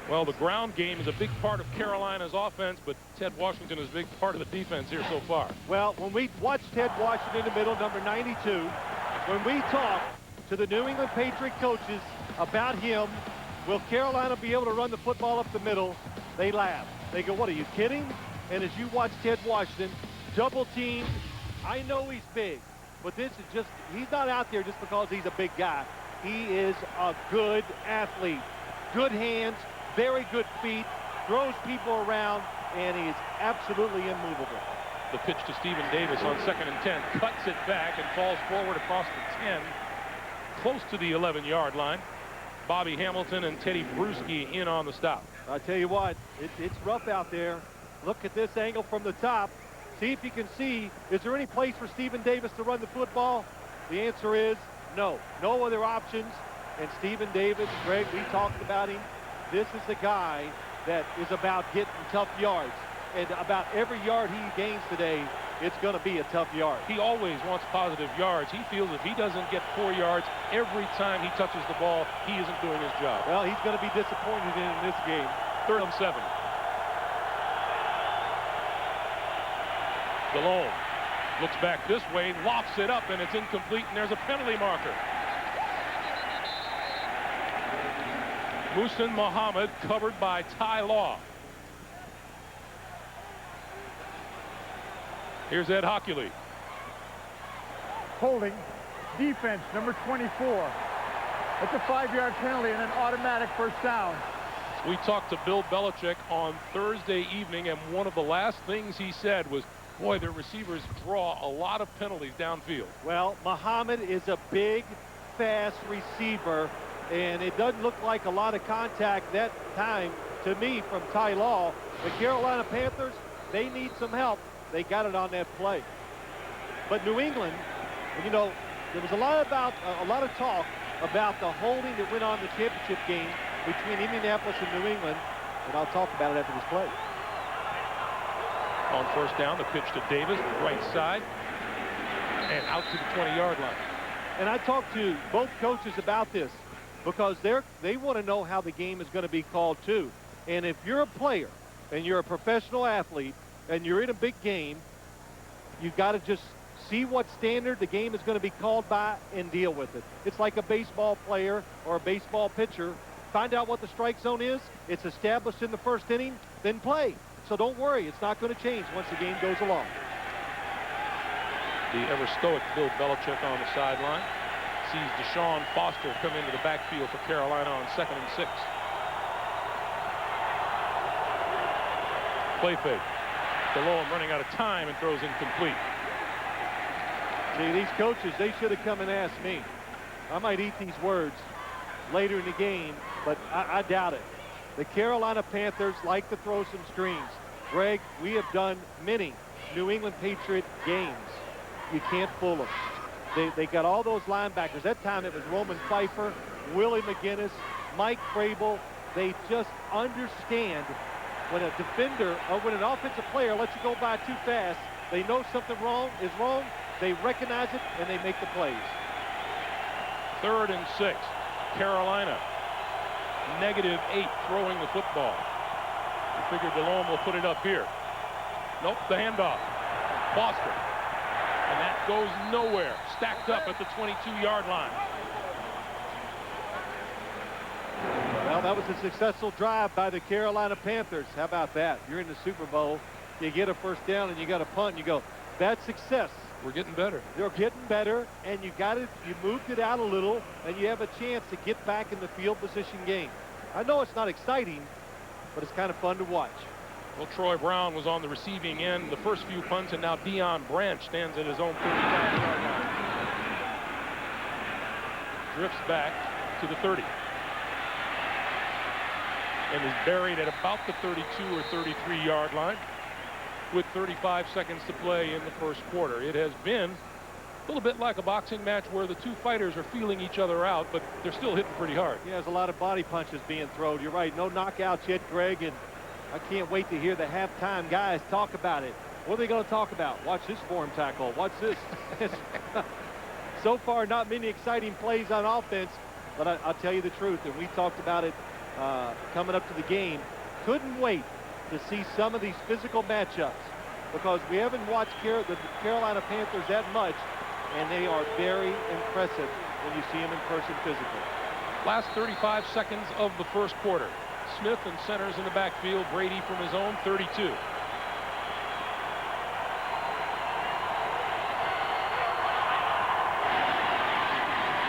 Well, the ground game is a big part of Carolina's offense, but Ted Washington is a big part of the defense here so far.
Well, when we watch Ted Washington in the middle, number 92, when we talk to the New England Patriot coaches about him, will Carolina be able to run the football up the middle? They laugh. They go, what, are you kidding? And as you watch Ted Washington, double team, I know he's big, but this is just, he's not out there just because he's a big guy. He is a good athlete. Good hands, very good feet, throws people around, and he is absolutely immovable.
The pitch to Stephen Davis on 2nd and 10, cuts it back and falls forward across the 10, close to the 11-yard line. Bobby Hamilton and Teddy Bruschi in on the stop.
I tell you what, it's rough out there. Look at this angle from the top. See if you can see, is there any place for Stephen Davis to run the football? The answer is no. No other options. And Stephen Davis, Greg, we talked about him. This is the guy that is about getting tough yards. And about every yard he gains today, it's going to be a tough yard.
He always wants positive yards. He feels if he doesn't get 4 yards every time he touches the ball, he isn't doing his job.
Well, he's going to be disappointed in this game.
3rd and 7. Delhomme looks back this way, lofts it up, and it's incomplete, and there's a penalty marker. Muhsin Muhammad covered by Ty Law. Here's Ed Hockley.
Holding, defense, number 24. That's a 5-yard penalty and an automatic first down.
We talked to Bill Belichick on Thursday evening, and one of the last things he said was, boy, their receivers draw a lot of penalties downfield.
Well, Muhammad is a big, fast receiver, and it doesn't look like a lot of contact that time to me from Ty Law. The Carolina Panthers, they need some help. They got it on that play. But New England, you know, there was a lot of talk about the holding that went on in the championship game between Indianapolis and New England, and I'll talk about it after this play.
On first down, the pitch to Davis, right side, and out to the 20-yard line.
And I talked to both coaches about this because they want to know how the game is going to be called too. And if you're a player and you're a professional athlete and you're in a big game, you've got to just see what standard the game is going to be called by and deal with it. It's like a baseball player or a baseball pitcher. Find out what the strike zone is. It's established in the first inning, then play. So don't worry, it's not going to change once the game goes along.
The ever-stoic Bill Belichick on the sideline sees Deshaun Foster come into the backfield for Carolina on 2nd and 6. Play fake. Delhomme running out of time and throws incomplete.
See, these coaches, they should have come and asked me. I might eat these words later in the game, but I doubt it. The Carolina Panthers like to throw some screens. Greg, we have done many New England Patriot games. You can't fool them. They got all those linebackers. That time it was Roman Pfeiffer, Willie McGinnis, Mike Vrabel. They just understand when a defender or when an offensive player lets you go by too fast, they know something is wrong, they recognize it, and they make the plays.
3rd and 6. Carolina, -8 throwing the football. We figured Delhomme will put it up here. Nope, the handoff. Foster. And that goes nowhere. Stacked up at the 22-yard line.
Well, that was a successful drive by the Carolina Panthers. How about that? You're in the Super Bowl. You get a first down and you got a punt and you go, that's success.
We're getting better.
They're getting better, and you moved it out a little, and you have a chance to get back in the field position game. I know it's not exciting, but it's kind of fun to watch.
Well, Troy Brown was on the receiving end the first few punts, and now Dion Branch stands at his own 35-yard line. Drifts back to the 30. And is buried at about the 32 or 33-yard line with 35 seconds to play in the first quarter. It has been a little bit like a boxing match where the two fighters are feeling each other out, but they're still hitting pretty hard.
Yeah, there's a lot of body punches being thrown. You're right, no knockouts yet, Greg, and I can't wait to hear the halftime guys talk about it. What are they going to talk about? Watch this form tackle. Watch this. So far, not many exciting plays on offense, but I'll tell you the truth, and we talked about it coming up to the game. Couldn't wait to see some of these physical matchups because we haven't watched the Carolina Panthers that much, and they are very impressive when you see them in person physically.
Last 35 seconds of the first quarter. Smith and centers in the backfield. Brady from his own 32.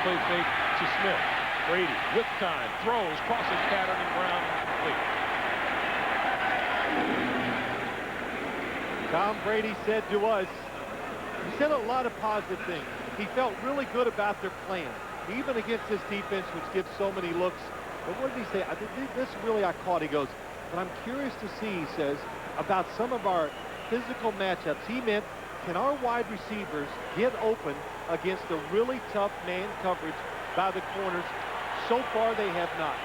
Play fake to Smith. Brady with time, throws, crossing pattern and Brown incomplete.
Tom Brady said to us, he said a lot of positive things. He felt really good about their plan, even against this defense, which gives so many looks. But what did he say? This really I caught. He goes, but I'm curious to see, he says, about some of our physical matchups. He meant, can our wide receivers get open against a really tough man coverage by the corners? So far, they have not.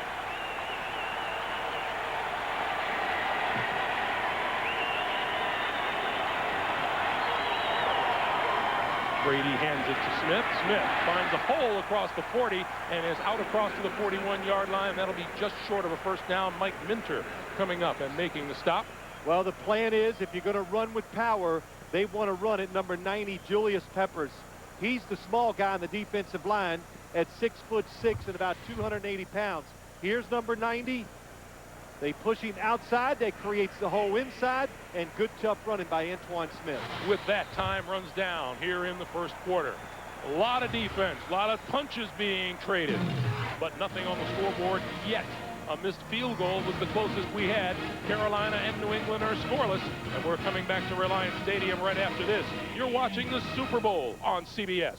Brady hands it to Smith. Smith finds a hole across the 40 and is out across to the 41-yard line. That'll be just short of a first down. Mike Minter coming up and making the stop.
Well, the plan is if you're going to run with power, they want to run at number 90, Julius Peppers. He's the small guy on the defensive line at 6'6" and about 280 pounds. Here's number 90. They push him outside. That creates the hole inside, and good tough running by Antoine Smith.
With that, time runs down here in the first quarter. A lot of defense, a lot of punches being traded, but nothing on the scoreboard yet. A missed field goal was the closest we had. Carolina and New England are scoreless, and we're coming back to Reliance Stadium right after this. You're watching the Super Bowl on CBS.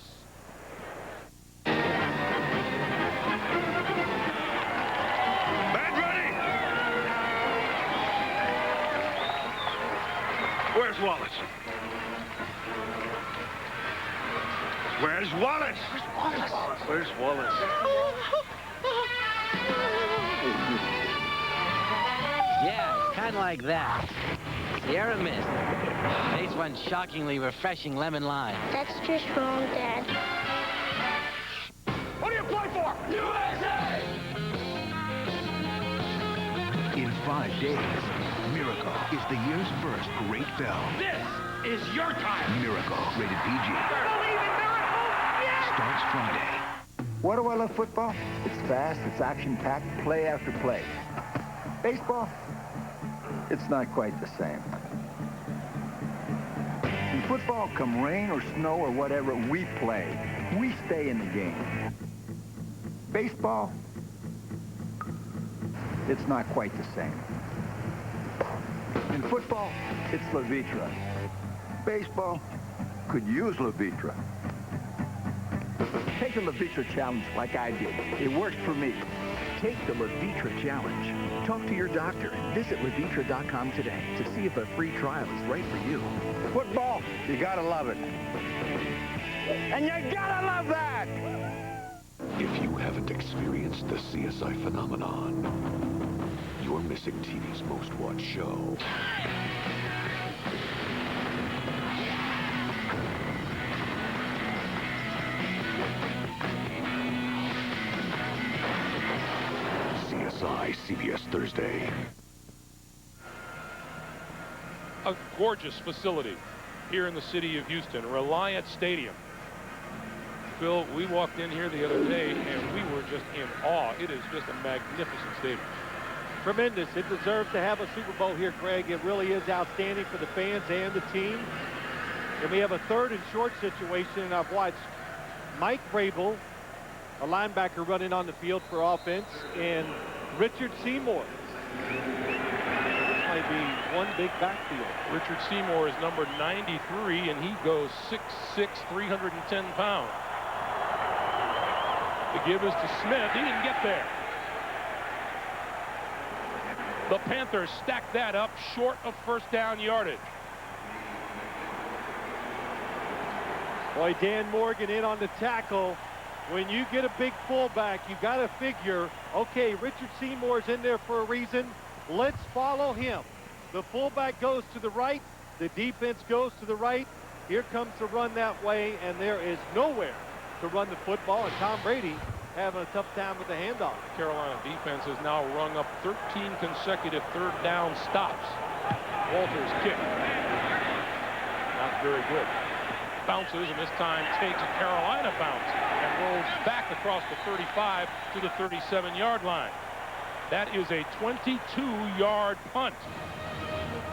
Where's Wallace? Where's Wallace?
Where's Wallace?
Yeah, it's kind of like that. Sierra Mist. Tastes one shockingly refreshing lemon lime.
That's just wrong, Dad.
What do you play for? USA!
In 5 days, Miracle is the year's first great film.
This is your time.
Miracle, rated PG.
Believe in miracles? Yeah!
Starts Friday.
Why do I love football? It's fast, it's action-packed, play after play. Baseball, it's not quite the same. In football, come rain or snow or whatever, we play. We stay in the game. Baseball, it's not quite the same. In football, it's La Vitra. Baseball could use La Vitra. Take the Levitra Challenge like I did. It worked for me.
Take the Levitra Challenge. Talk to your doctor. Visit Levitra.com today to see if a free trial is right for you.
Football, you gotta love it. And you gotta love that!
If you haven't experienced the CSI phenomenon, you're missing TV's most watched show. CSI, CBS Thursday.
A gorgeous facility here in the city of Houston, Reliant Stadium. Phil, we walked in here the other day and we were just in awe. It is just a magnificent stadium.
Tremendous. It deserves to have a Super Bowl here, Greg. It really is outstanding for the fans and the team. And we have a 3rd and short situation, and I've watched Mike Vrabel, a linebacker, running on the field for offense, and Richard Seymour. This might be one big backfield.
Richard Seymour is number 93, and he goes 6'6", 310 pounds. The give is to Smith. He didn't get there. The Panthers stacked that up short of first down yardage.
Boy, Dan Morgan in on the tackle. When you get a big fullback, you got to figure, okay, Richard Seymour's in there for a reason. Let's follow him. The fullback goes to the right. The defense goes to the right. Here comes the run that way, and there is nowhere to run the football, and Tom Brady having a tough time with the handoff.
Carolina defense has now rung up 13 consecutive 3rd down stops. Walter's kick. Not very good. Bounces, and this time takes a Carolina bounce and rolls back across the 35 to the 37-yard line. That is a 22-yard punt.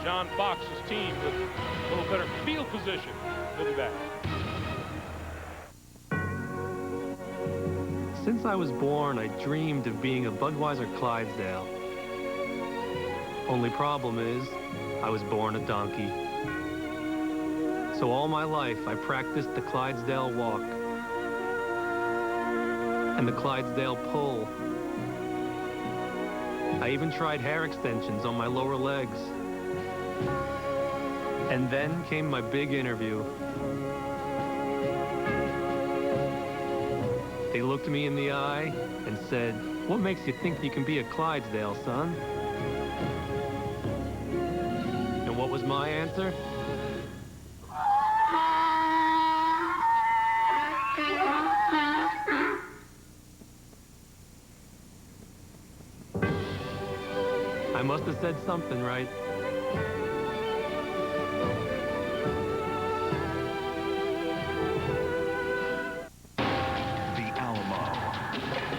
John Fox's team with a little better field position. He'll be back.
Since I was born, I dreamed of being a Budweiser Clydesdale. Only problem is, I was born a donkey. So all my life, I practiced the Clydesdale walk and the Clydesdale pull. I even tried hair extensions on my lower legs. And then came my big interview. They looked me in the eye and said, "What makes you think you can be a Clydesdale, son?" And what was my answer? I must have said something right.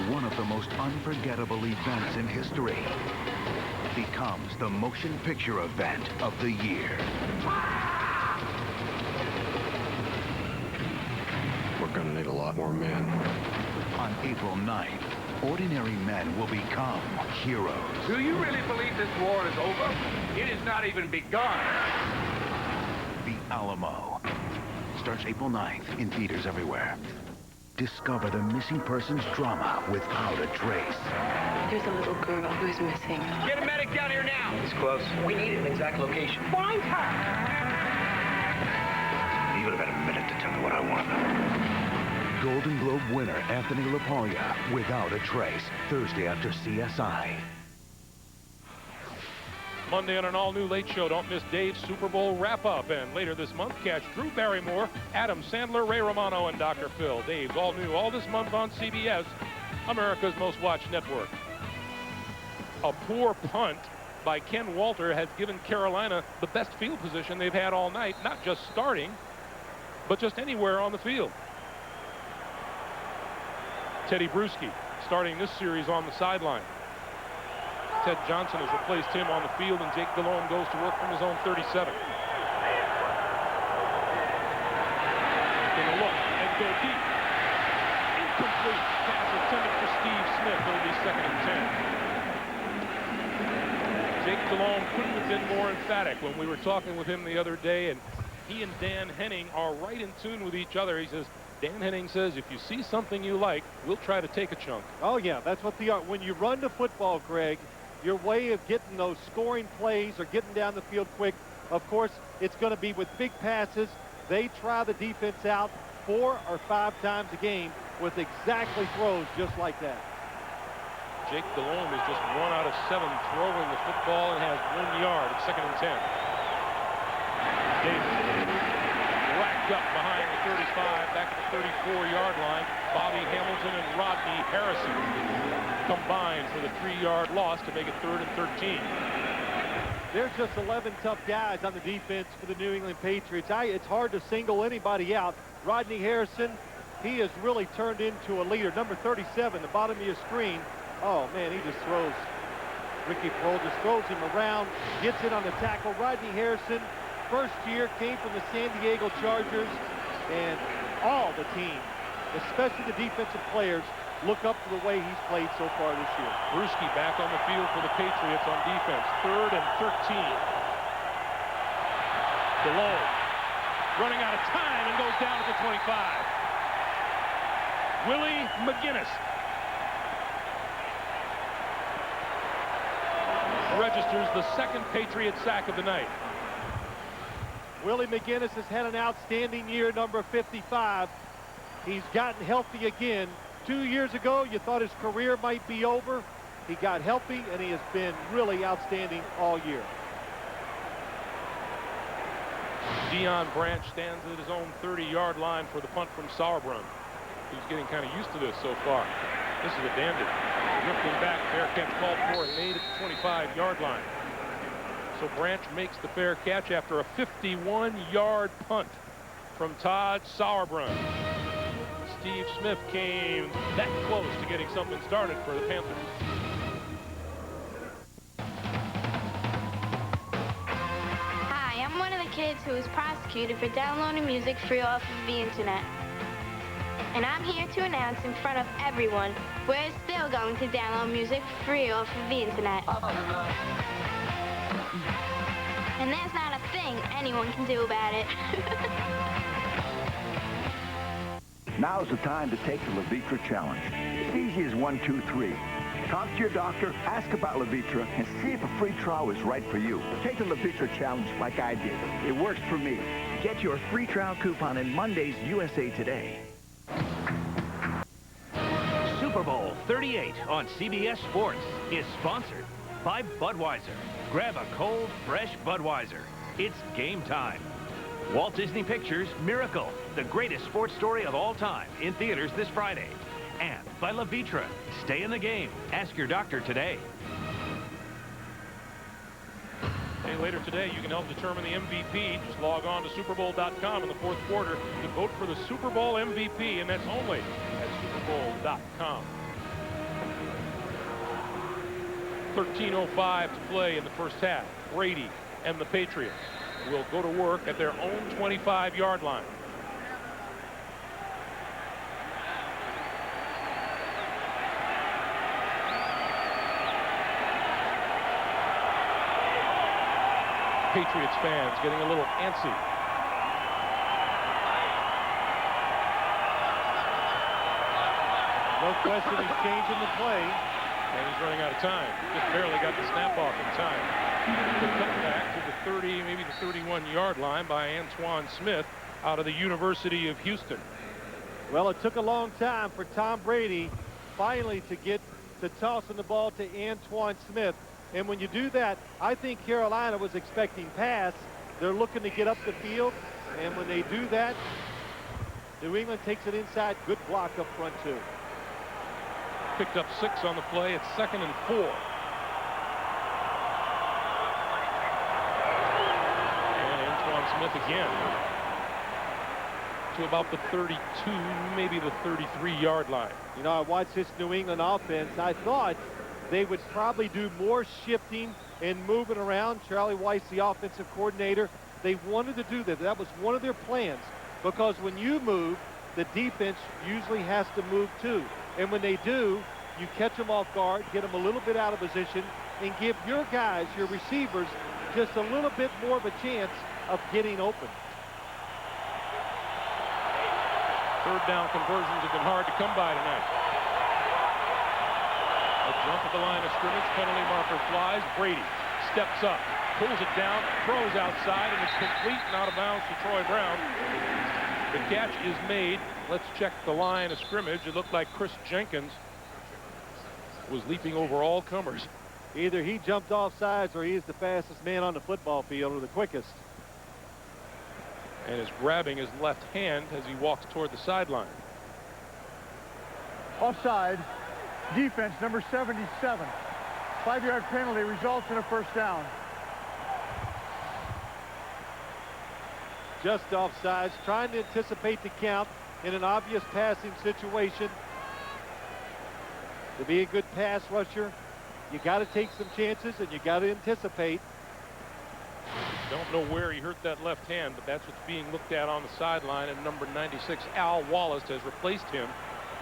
One of the most unforgettable events in history becomes the motion picture event of the year.
We're gonna need a lot more men.
On April 9th, ordinary men will become heroes.
Do you really believe this war is over? It has not even begun.
The Alamo starts April 9th in theaters everywhere. Discover the missing persons drama without a trace.
There's a little girl who's missing.
Get a medic down here now.
It's close. We need an exact location.
Find her!
You would have had a minute to tell me what I want to know.
Golden Globe winner Anthony LaPaglia, Without a Trace, Thursday after CSI.
Monday on an all-new Late Show. Don't miss Dave's Super Bowl wrap-up. And later this month, catch Drew Barrymore, Adam Sandler, Ray Romano, and Dr. Phil. Dave's all-new all this month on CBS, America's most watched network. A poor punt by Ken Walter has given Carolina the best field position they've had all night, not just starting, but just anywhere on the field. Teddy Bruschi starting this series on the sideline. Ted Johnson has replaced him on the field, and Jake Delhomme goes to work from his own 37. Taking a look and go deep. Incomplete. Pass intended for Steve Smith. It'll be 2nd and 10. Jake Delhomme couldn't have been more emphatic when we were talking with him the other day, and he and Dan Henning are right in tune with each other. He says, Dan Henning says if you see something you like, we'll try to take a chunk.
Oh, yeah, that's what when you run the football, Greg, your way of getting those scoring plays or getting down the field quick, of course, it's going to be with big passes. They try the defense out 4 or 5 times a game with exactly throws just like that.
Jake Delhomme is just 1 out of 7 throwing the football and has 1 yard at 2nd and 10. Davis racked up behind the 35, back at the 34-yard line. Bobby Hamilton and Rodney Harrison combined for the 3-yard loss to make it 3rd and 13.
There's just 11 tough guys on the defense for the New England Patriots. It's hard to single anybody out. Rodney Harrison, he has really turned into a leader. Number 37, the bottom of your screen. Oh, man, he just throws. Ricky Prohl just throws him around, gets in on the tackle. Rodney Harrison, first year, came from the San Diego Chargers, and all the team, especially the defensive players, look up to the way he's played so far this year.
Bruschi back on the field for the Patriots on defense. 3rd and 13. Delhomme running out of time and goes down at the 25. Willie McGinnis registers the 2nd Patriot sack of the night.
Willie McGinnis has had an outstanding year, number 55. He's gotten healthy again. 2 years ago, you thought his career might be over. He got healthy, and he has been really outstanding all year.
Deion Branch stands at his own 30-yard line for the punt from Sauerbrunn. He's getting kind of used to this so far. This is a dandy. Drifting back, fair catch called for and made at the 25-yard line. So Branch makes the fair catch after a 51-yard punt from Todd Sauerbrunn. Steve Smith came that close to getting something started for the Panthers.
Hi, I'm one of the kids who was prosecuted for downloading music free off of the internet. And I'm here to announce in front of everyone we're still going to download music free off of the internet. And there's not a thing anyone can do about it.
Now's the time to take the Levitra Challenge. It's easy as 1, 2, 3. Talk to your doctor, ask about Levitra, and see if a free trial is right for you. Take the Levitra Challenge like I did. It works for me.
Get your free trial coupon in Monday's USA Today.
Super Bowl 38 on CBS Sports is sponsored by Budweiser. Grab a cold, fresh Budweiser. It's game time. Walt Disney Pictures' Miracle, the greatest sports story of all time, in theaters this Friday. And by Levitra, stay in the game. Ask your doctor today.
Hey, later today, you can help determine the MVP. Just log on to SuperBowl.com in the 4th quarter to vote for the Super Bowl MVP, and that's only at SuperBowl.com. 13:05 to play in the first half. Brady and the Patriots will go to work at their own 25-yard line. Patriots fans getting a little antsy.
No question he's changing the play.
And he's running out of time. Just barely got the snap off in time. The cutback to the 30, maybe the 31-yard line by Antoine Smith out of the University of Houston.
Well, it took a long time for Tom Brady finally to get to tossing the ball to Antoine Smith. And when you do that, I think Carolina was expecting pass. They're looking to get up the field. And when they do that, New England takes it inside. Good block up front, too.
Picked up 6 on the play. It's 2nd and 4. And Antoine Smith again to about the 32, maybe the 33-yard line.
You know, I watched this New England offense. I thought they would probably do more shifting and moving around. Charlie Weiss, the offensive coordinator, they wanted to do that. That was one of their plans, because when you move, the defense usually has to move too. And when they do, you catch them off guard, get them a little bit out of position, and give your guys, your receivers, just a little bit more of a chance of getting open.
Third down conversions have been hard to come by tonight. A jump at the line of scrimmage, penalty marker flies. Brady steps up, pulls it down, throws outside, and it's complete and out of bounds to Troy Brown. The catch is made. Let's check the line of scrimmage. It looked like Chris Jenkins was leaping over all comers.
Either he jumped off sides or he is the fastest man on the football field, or the quickest.
And is grabbing his left hand as he walks toward the sideline.
Offside. Defense number 77. 5-yard penalty results in a first down.
Just offsides, trying to anticipate the count in an obvious passing situation. To be a good pass rusher, you got to take some chances and you got to anticipate.
Don't know where he hurt that left hand, but that's what's being looked at on the sideline, and number 96, Al Wallace, has replaced him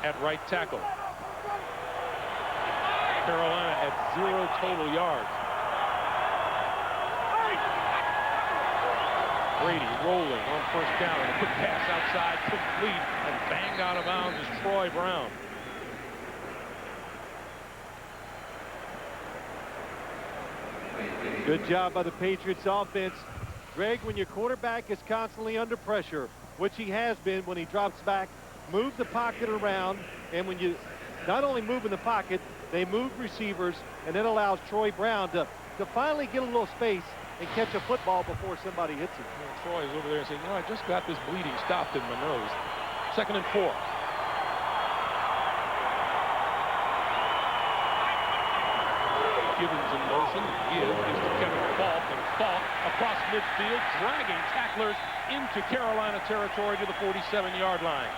at right tackle. Carolina at 0 total yards. Brady rolling on first down, and a quick pass outside, complete, and banged out of bounds is Troy Brown.
Good job by the Patriots offense. Greg, when your quarterback is constantly under pressure, which he has been when he drops back, move the pocket around, and when you not only move in the pocket, they move receivers, and that allows Troy Brown to finally get a little space and catch a football before somebody hits him.
Well, Troy is over there saying, you know, I just got this bleeding stopped in my nose. 2nd and 4. Gibbons in motion. Give is to Kevin Falk, and Falk across midfield, dragging tacklers into Carolina territory to the 47-yard line.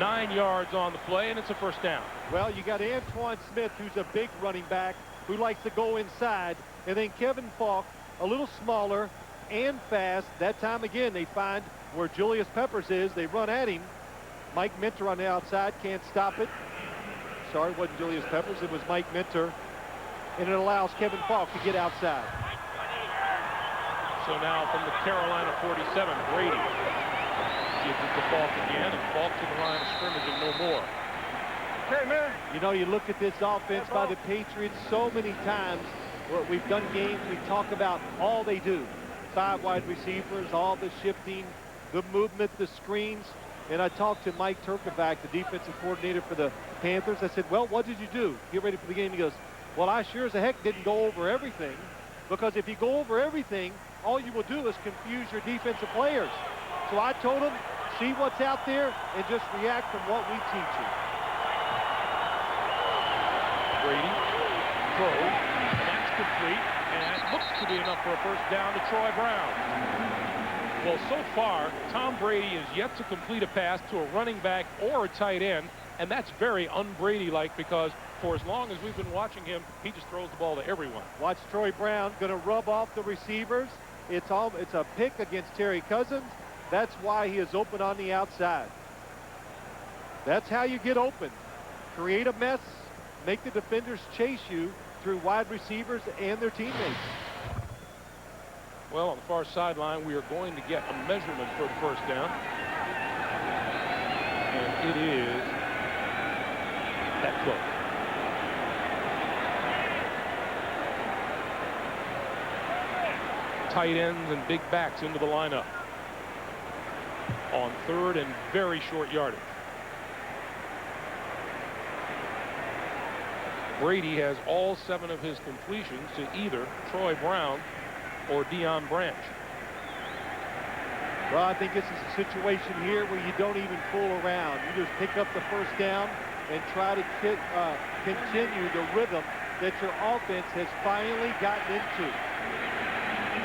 9 yards on the play, and it's a first down.
Well, you got Antoine Smith, who's a big running back, who likes to go inside, and then Kevin Falk, a little smaller and fast. That time again, they find where Julius Peppers is. They run at him. Mike Minter on the outside, can't stop it. Sorry, it wasn't Julius Peppers, it was Mike Minter. And it allows Kevin Falk to get outside.
So now from the Carolina 47, Brady gives it to Falk again, and Falk to the line of scrimmage and no more.
Hey, man.
You know, you look at this offense by the Patriots so many times. We've done games, we talk about all they do. 5 wide receivers, all the shifting, the movement, the screens. And I talked to Mike Turkovac, the defensive coordinator for the Panthers. I said, well, what did you do? Get ready for the game. He goes, well, I sure as a heck didn't go over everything, because if you go over everything, all you will do is confuse your defensive players. So I told him, see what's out there and just react from what we teach you.
Brady throws, and that's complete, and looks to be enough for a first down to Troy Brown. Well, so far, Tom Brady is yet to complete a pass to a running back or a tight end, and that's very un-Brady-like, because for as long as we've been watching him, he just throws the ball to everyone.
Watch Troy Brown going to rub off the receivers. It's a pick against Terry Cousins. That's why he is open on the outside. That's how you get open. Create a mess, make the defenders chase you through wide receivers and their teammates.
Well, on the far sideline, we are going to get a measurement for the first down. And it is that close. Tight ends and big backs into the lineup on 3rd and very short yardage. Brady has all 7 of his completions to either Troy Brown or Deion Branch.
Well, I think this is a situation here where you don't even fool around. You just pick up the first down and try to continue the rhythm that your offense has finally gotten into.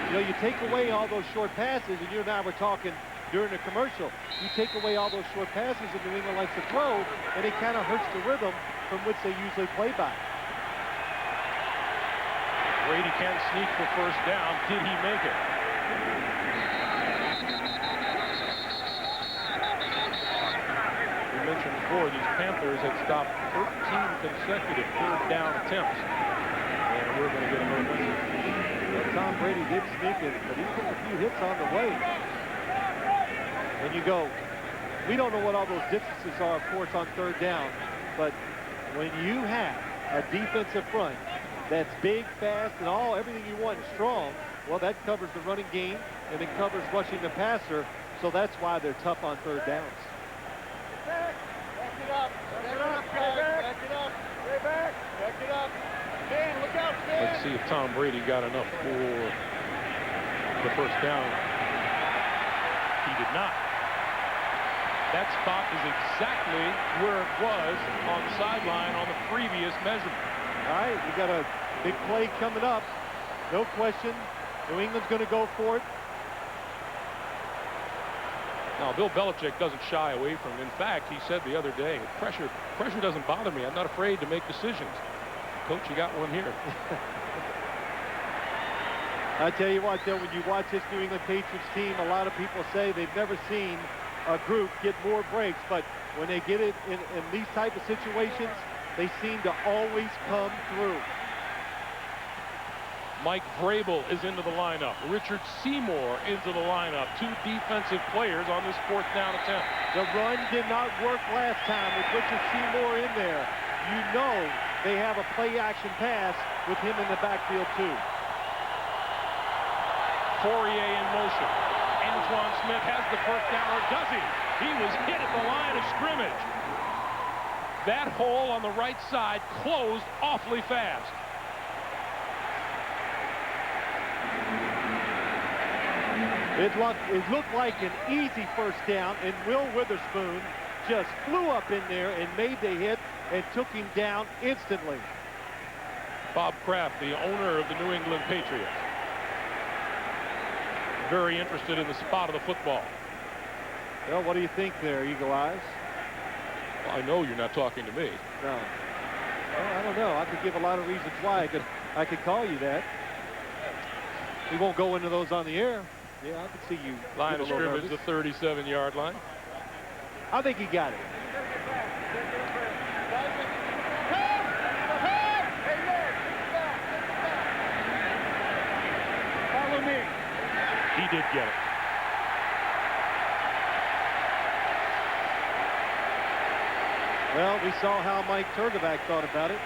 You know, you take away all those short passes, and you and I were talking during the commercial. You take away all those short passes that New England likes to throw, and it kind of hurts the rhythm from which they usually play by.
Brady can sneak for first down. Did he make it? We mentioned before, these Panthers had stopped 13 consecutive 3rd down attempts. And we're going to get another one.
Well, Tom Brady did sneak it, but he took a few hits on the way. and you go, we don't know what all those distances are, of course, on third down, but when you have a defensive front that's big, fast, and everything you want, strong, well, that covers the running game and it covers rushing the passer, so that's why they're tough on third downs.
Back it up. Back it up. Back it up. Stay back. Back it up. Dan, look out, Dan.
Let's see if Tom Brady got enough for the first down. He did not. That spot is exactly where it was on the sideline on the previous measurement.
All right, we got a big play coming up. No question. New England's going to go for it.
Now, Bill Belichick doesn't shy away from it. In fact, he said the other day, pressure doesn't bother me. I'm not afraid to make decisions. Coach, you got one here.
I tell you what, though, when you watch this New England Patriots team, a lot of people say they've never seen a group get more breaks, but when they get it in these type of situations, they seem to always come through.
Mike Vrabel is into the lineup. Richard Seymour into the lineup. Two defensive players on this fourth down attempt.
The run did not work last time with Richard Seymour in there. You know they have a play-action pass with him in the backfield, too.
Fourier in motion. Antoine Smith has the first down, or does he? He was hit at the line of scrimmage. That hole on the right side closed awfully fast.
It looked like an easy first down, and Will Witherspoon just flew up in there and made the hit and took him down instantly.
Bob Kraft, the owner of the New England Patriots, very interested in the spot of the football.
Well, what do you think there, Eagle Eyes?
Well, I know you're not talking to me.
No. Well, I don't know. I could give a lot of reasons why I could call you that. We won't go into those on the air. Yeah, I can see you.
Line of scrimmage, the 37-yard line.
I think he got it.
Follow me.
He did get it.
Well, we saw how Mike Turgeback thought about it.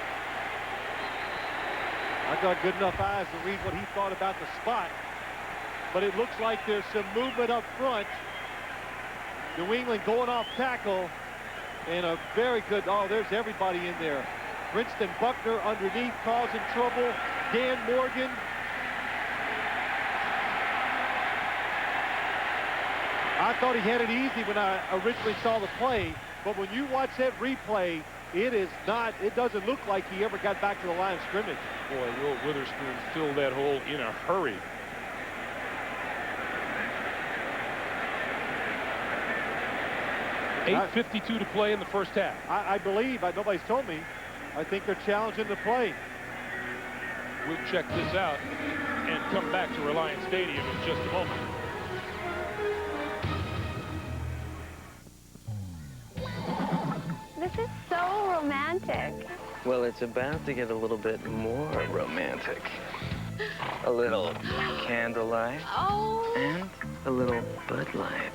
I got good enough eyes to read what he thought about the spot. But it looks like there's some movement up front. New England going off tackle. And a very good, there's everybody in there. Princeton Buckner underneath causing trouble. Dan Morgan. I thought he had it easy when I originally saw the play. But when you watch that replay, it doesn't look like he ever got back to the line of scrimmage.
Boy, Will Witherspoon filled that hole in a hurry. .8:52 to play in the first half.
I believe, nobody's told me, I think they're challenging the play.
We'll check this out and come back to Reliance Stadium in just a moment.
This is so romantic.
Well, it's about to get a little bit more romantic. A little candlelight.
Oh.
And a little Bud Light.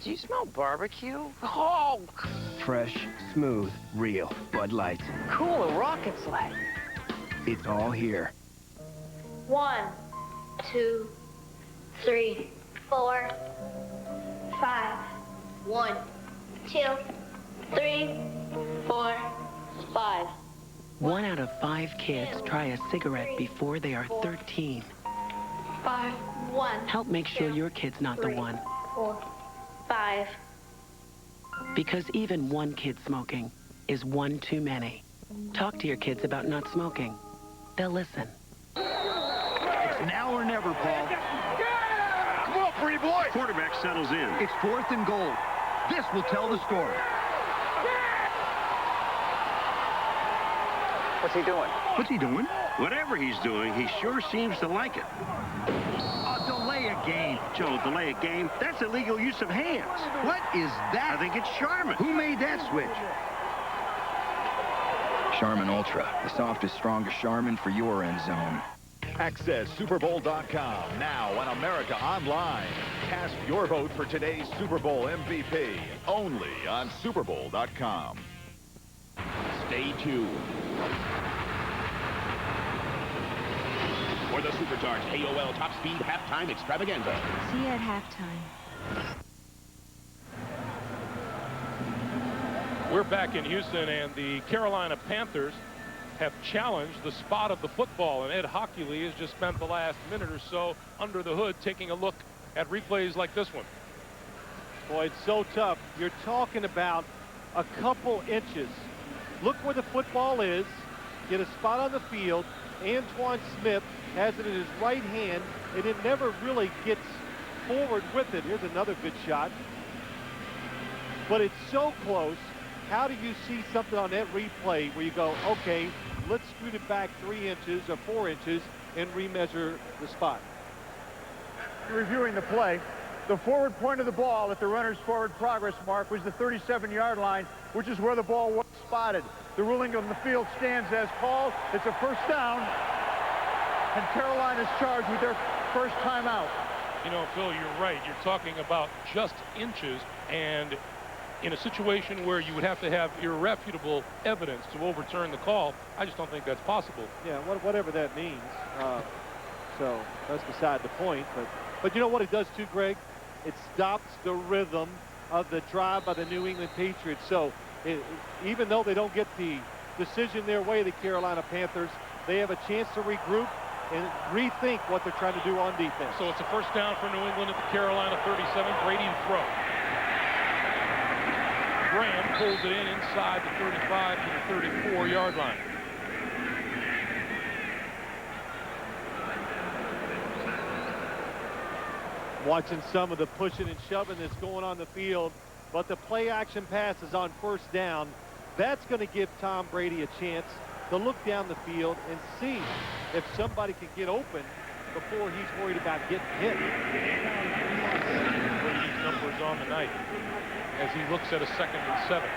Do you smell barbecue? Oh!
Fresh, smooth, real Bud Light.
Cool, a rocket sled.
It's all here.
1, 2, 3, 4, 5. 1, 2, 3, 4, 5.
1 out of 5 kids try a cigarette before they are 13.
5, 1.
Help make sure your kid's not the one.
4, 5.
Because even one kid smoking is one too many. Talk to your kids about not smoking. They'll listen.
It's now or never, Paul.
Come on, pretty boy.
Quarterback settles in. It's 4th and goal. This will tell the story.
What's he doing?
What's he doing?
Whatever he's doing, he sure seems to like it.
Delay a game.
Joe, delay a game? That's illegal use of hands.
What is that?
I think it's Charmin.
Who made that switch?
Charmin Ultra, the softest, strongest Charmin for your end zone.
Access SuperBowl.com now on America Online. Cast your vote for today's Super Bowl MVP only on SuperBowl.com. Stay tuned for the supercharged AOL Top Speed Halftime Extravaganza.
See you at halftime.
We're back in Houston, and the Carolina Panthers have challenged the spot of the football, and Ed Hockley has just spent the last minute or so under the hood taking a look at replays like this one.
Boy, it's so tough. You're talking about a couple inches. Look where the football is. Get a spot on the field. Antoine Smith has it in his right hand, and it never really gets forward with it. Here's another good shot. But it's so close. How do you see something on that replay where you go, okay, let's scoot it back 3 inches or 4 inches and remeasure the spot?
Reviewing the play, the forward point of the ball at the runner's forward progress mark was the 37-yard line, which is where the ball was spotted. The ruling on the field stands as called. It's a first down, and Carolina's charged with their first timeout.
You know, Phil, you're right. You're talking about just inches, and in a situation where you would have to have irrefutable evidence to overturn the call, I just don't think that's possible.
Yeah, whatever that means. So that's beside the point. But you know what it does too, Greg? It stops the rhythm of the drive by the New England Patriots. So even though they don't get the decision their way, the Carolina Panthers, they have a chance to regroup and rethink what they're trying to do on defense.
So it's a first down for New England at the Carolina 37. Brady to throw. Graham pulls it in inside the 35 to the 34-yard line.
Watching some of the pushing and shoving that's going on the field, but the play action pass is on first down. That's going to give Tom Brady a chance to look down the field and see if somebody can get open before he's worried about getting hit.
Brady's numbers on the night as he looks at a 2nd and 7.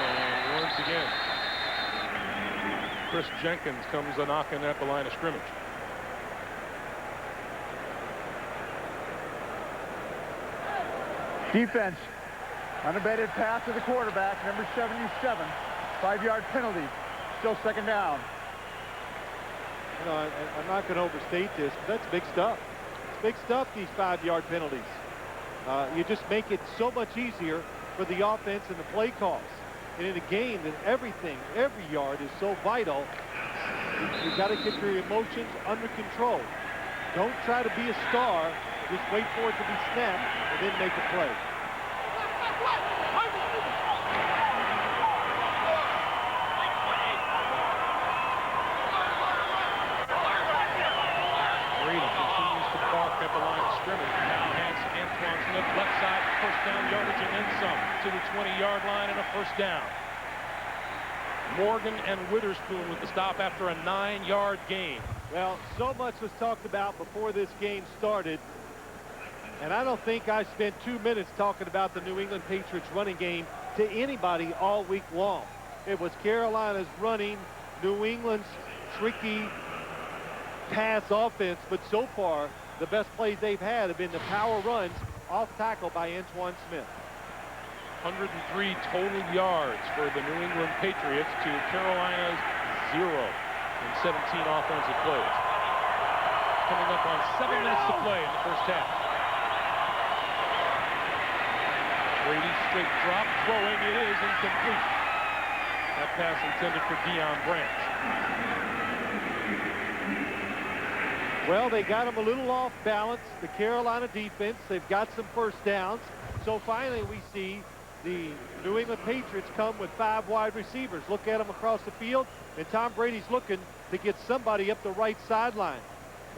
And once again, Chris Jenkins comes a knocking at the line of scrimmage.
Defense, unabated pass to the quarterback, number 77, 5-yard penalty, still 2nd down.
You know, I'm not going to overstate this, but that's big stuff. It's big stuff, these 5-yard penalties. You just make it so much easier for the offense and the play calls. And in a game that every yard is so vital, you've got to get your emotions under control. Don't try to be a star. Just wait for it to be snapped and then make a play.
Brady continues to bark at the line of scrimmage. Now has Antoine Smith left side, first down yardage and then some to the 20-yard line and a first down. Morgan and Witherspoon with the stop after a 9-yard gain.
Well, so much was talked about before this game started, and I don't think I spent 2 minutes talking about the New England Patriots running game to anybody all week long. It was Carolina's running, New England's tricky pass offense, but so far the best plays they've had have been the power runs off tackle by Antoine Smith.
103 total yards for the New England Patriots to Carolina's 0 in 17 offensive plays. Coming up on 7 minutes to play in the first half. Brady straight drop, throwing, it is incomplete. That pass intended for Deion Branch.
Well, they got him a little off balance, the Carolina defense. They've got some first downs. So finally we see the New England Patriots come with 5 wide receivers. Look at them across the field, and Tom Brady's looking to get somebody up the right sideline.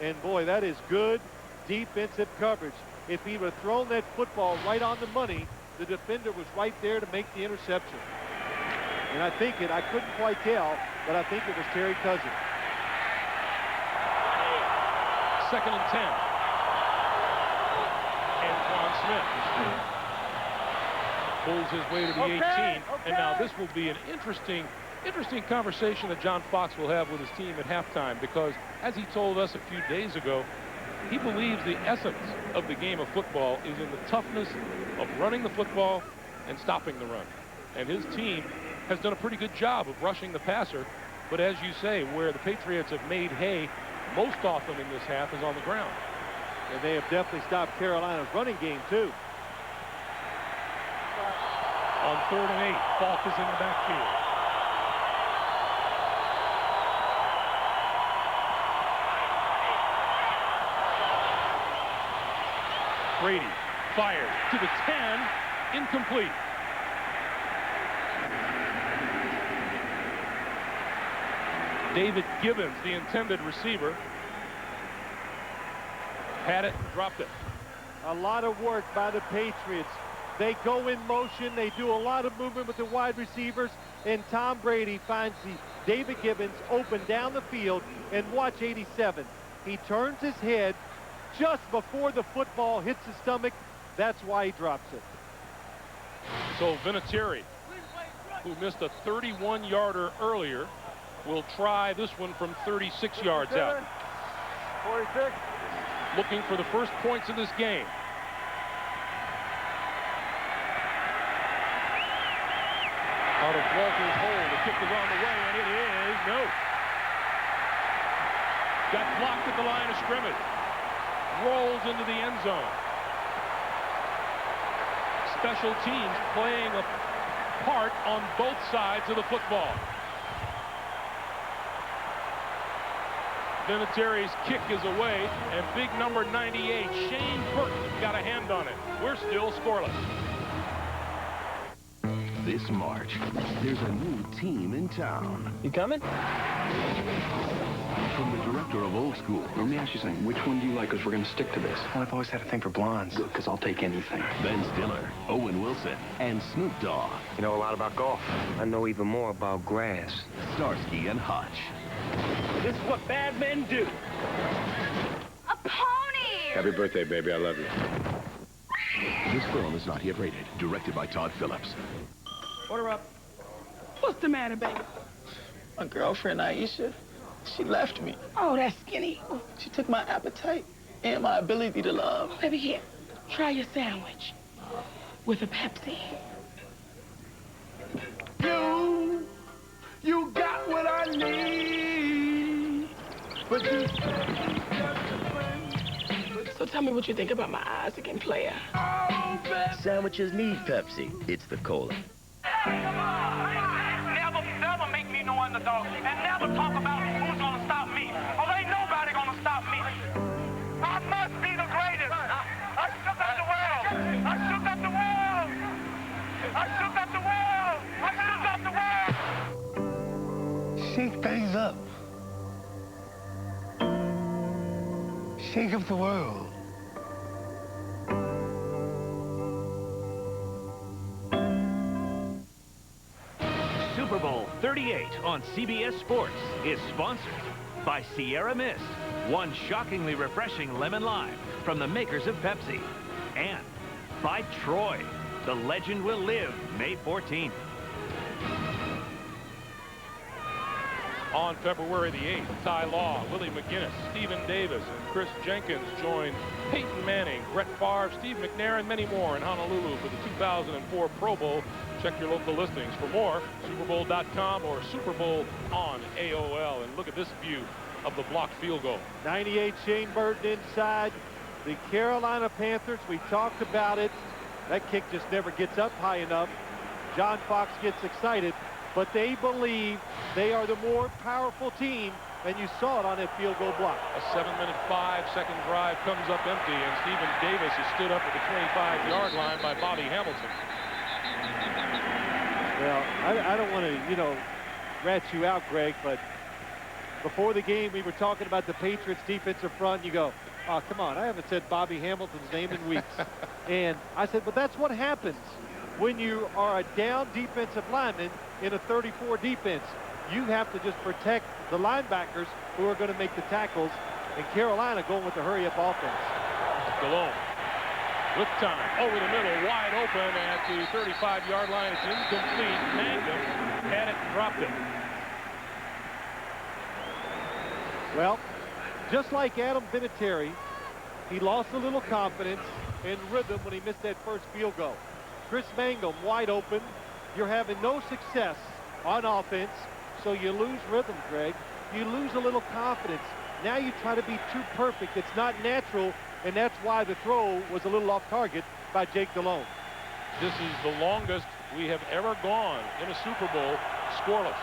And boy, that is good defensive coverage. If he would have thrown that football right on the money, the defender was right there to make the interception. And I couldn't quite tell, but I think it was Terry Cousins.
2nd and 10. Smith pulls his way to the 18. And now this will be an interesting conversation that John Fox will have with his team at halftime, because as he told us a few days ago, he believes the essence of the game of football is in the toughness of running the football and stopping the run. And his team has done a pretty good job of rushing the passer. But as you say, where the Patriots have made hay most often in this half is on the ground.
And they have definitely stopped Carolina's running game, too.
On 3rd and 8, Falk is in the backfield. Brady fires to the 10, incomplete. David Gibbons, the intended receiver, had it and dropped it.
A lot of work by the Patriots. They go in motion. They do a lot of movement with the wide receivers. And Tom Brady finds the David Gibbons open down the field. And watch 87. He turns his head just before the football hits his stomach. That's why he drops it.
So Vinatieri, who missed a 31-yarder earlier, will try this one from 36 yards out.
46.
Looking for the first points of this game. Out of Walter's hole, the kick is on the way, and it is no. Got blocked at the line of scrimmage. Rolls into the end zone. Special teams playing a part on both sides of the football. Vinatieri's kick is away, and big number 98, Shane Burton, got a hand on it. We're still scoreless.
This March, there's a new team in town.
You coming?
From the director of Old School.
Let me ask you something. Which one do you like? Because we're going to stick to this. Well, I've always had a thing for blondes. Good, because I'll take anything.
Ben Stiller, Owen Wilson, and Snoop Dogg.
You know a lot about golf. I know even more about grass.
Starsky and Hutch.
This is what bad men do.
A pony!
Happy birthday, baby. I love you. This film is not yet rated. Directed by Todd Phillips.
Order up. What's the matter, baby?
My girlfriend, Aisha, she left me.
Oh, that's skinny.
She took my appetite and my ability to love.
Baby, here, try your sandwich with a Pepsi.
You got what I need. But you...
So tell me what you think about my Isaac player.
Sandwiches need Pepsi. It's the cola.
Never make me no underdog, and never talk about who's gonna stop me. Oh, ain't nobody gonna stop me. I must be the greatest. I shook up the world. I shook up the world. I shook up the world. I shook up the world.
Shake things up. Shake up the world.
Super Bowl 38 on CBS Sports is sponsored by Sierra Mist, one shockingly refreshing lemon lime from the makers of Pepsi, and by Troy, the legend will live May 14th.
On February the 8th, Ty Law, Willie McGinnis, Stephen Davis, and Chris Jenkins joined Peyton Manning, Brett Favre, Steve McNair, and many more in Honolulu for the 2004 Pro Bowl. Check your local listings for more, superbowl.com or Super Bowl on AOL. And look at this view of the blocked field goal.
98, Shane Burton inside. The Carolina Panthers, we talked about it. That kick just never gets up high enough. John Fox gets excited, but they believe they are the more powerful team, and you saw it on that field goal block.
A 7-minute, 5-second drive comes up empty, and Stephen Davis is stood up at the 25-yard line by Bobby Hamilton.
Well, I don't want to, rat you out, Greg, but before the game, we were talking about the Patriots' defensive front. You go, oh, come on, I haven't said Bobby Hamilton's name in weeks. And I said, but that's what happens when you are a down defensive lineman in a 34 defense. You have to just protect the linebackers who are going to make the tackles, and Carolina going with the hurry-up offense.
Stallone With time, over the middle, wide open at the 35-yard line. It's incomplete. Mangum had it, dropped it.
Well, just like Adam Vinatieri, he lost a little confidence and rhythm when he missed that first field goal. Chris Mangum wide open. You're having no success on offense, so you lose rhythm, Greg. You lose a little confidence. Now you try to be too perfect. It's not natural, and that's why the throw was a little off target by Jake Delhomme.
This is the longest we have ever gone in a Super Bowl scoreless.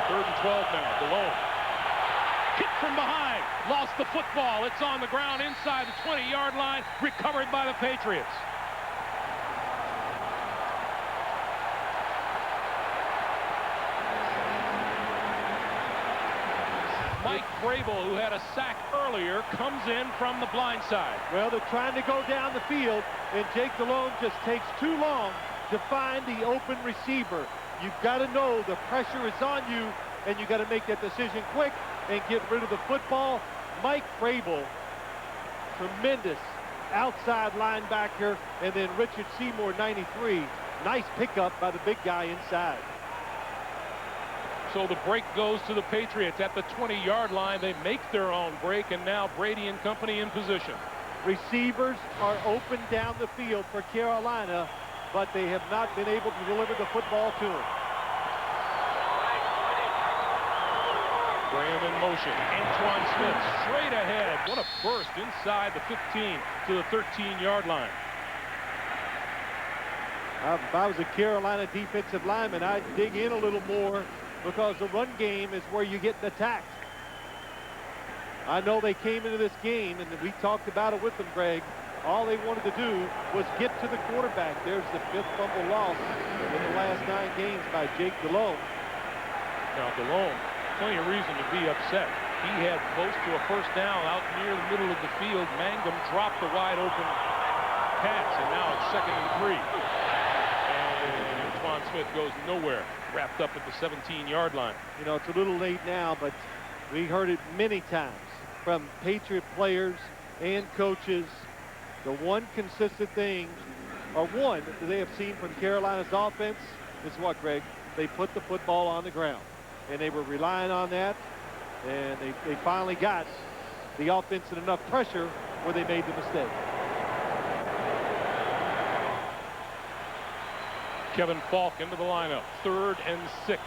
3rd and 12 now. Delhomme hit from behind, lost the football. It's on the ground inside the 20-yard line, recovered by the Patriots. Mike Vrabel, who had a sack earlier, comes in from the blind side.
Well, they're trying to go down the field, and Jake Delhomme just takes too long to find the open receiver. You've got to know the pressure is on you, and you got to make that decision quick and get rid of the football. Mike Vrabel, tremendous outside linebacker, and then Richard Seymour, 93. Nice pickup by the big guy inside.
So the break goes to the Patriots at the 20-yard line. They make their own break, and now Brady and company in position.
Receivers are open down the field for Carolina, but they have not been able to deliver the football to him.
Graham in motion. Antoine Smith straight ahead. What a burst inside the 15 to the 13-yard line.
If I was a Carolina defensive lineman, I'd dig in a little more, because the run game is where you get attacked. I know they came into this game, and we talked about it with them, Greg. All they wanted to do was get to the quarterback. There's the 5th fumble loss in the last 9 games by Jake Delhomme.
Now Delhomme, plenty of reason to be upset. He had close to a first down out near the middle of the field. Mangum dropped the wide open pass, and now it's 2nd and 3. And Antoine Smith goes nowhere, wrapped up at the 17-yard line.
You know, it's a little late now, but we heard it many times from Patriot players and coaches. The one consistent thing, or one that they have seen from Carolina's offense, is what, Greg? They put the football on the ground, and they were relying on that, and they finally got the offense in enough pressure where they made the mistake.
Kevin Falk into the lineup. 3rd and 6.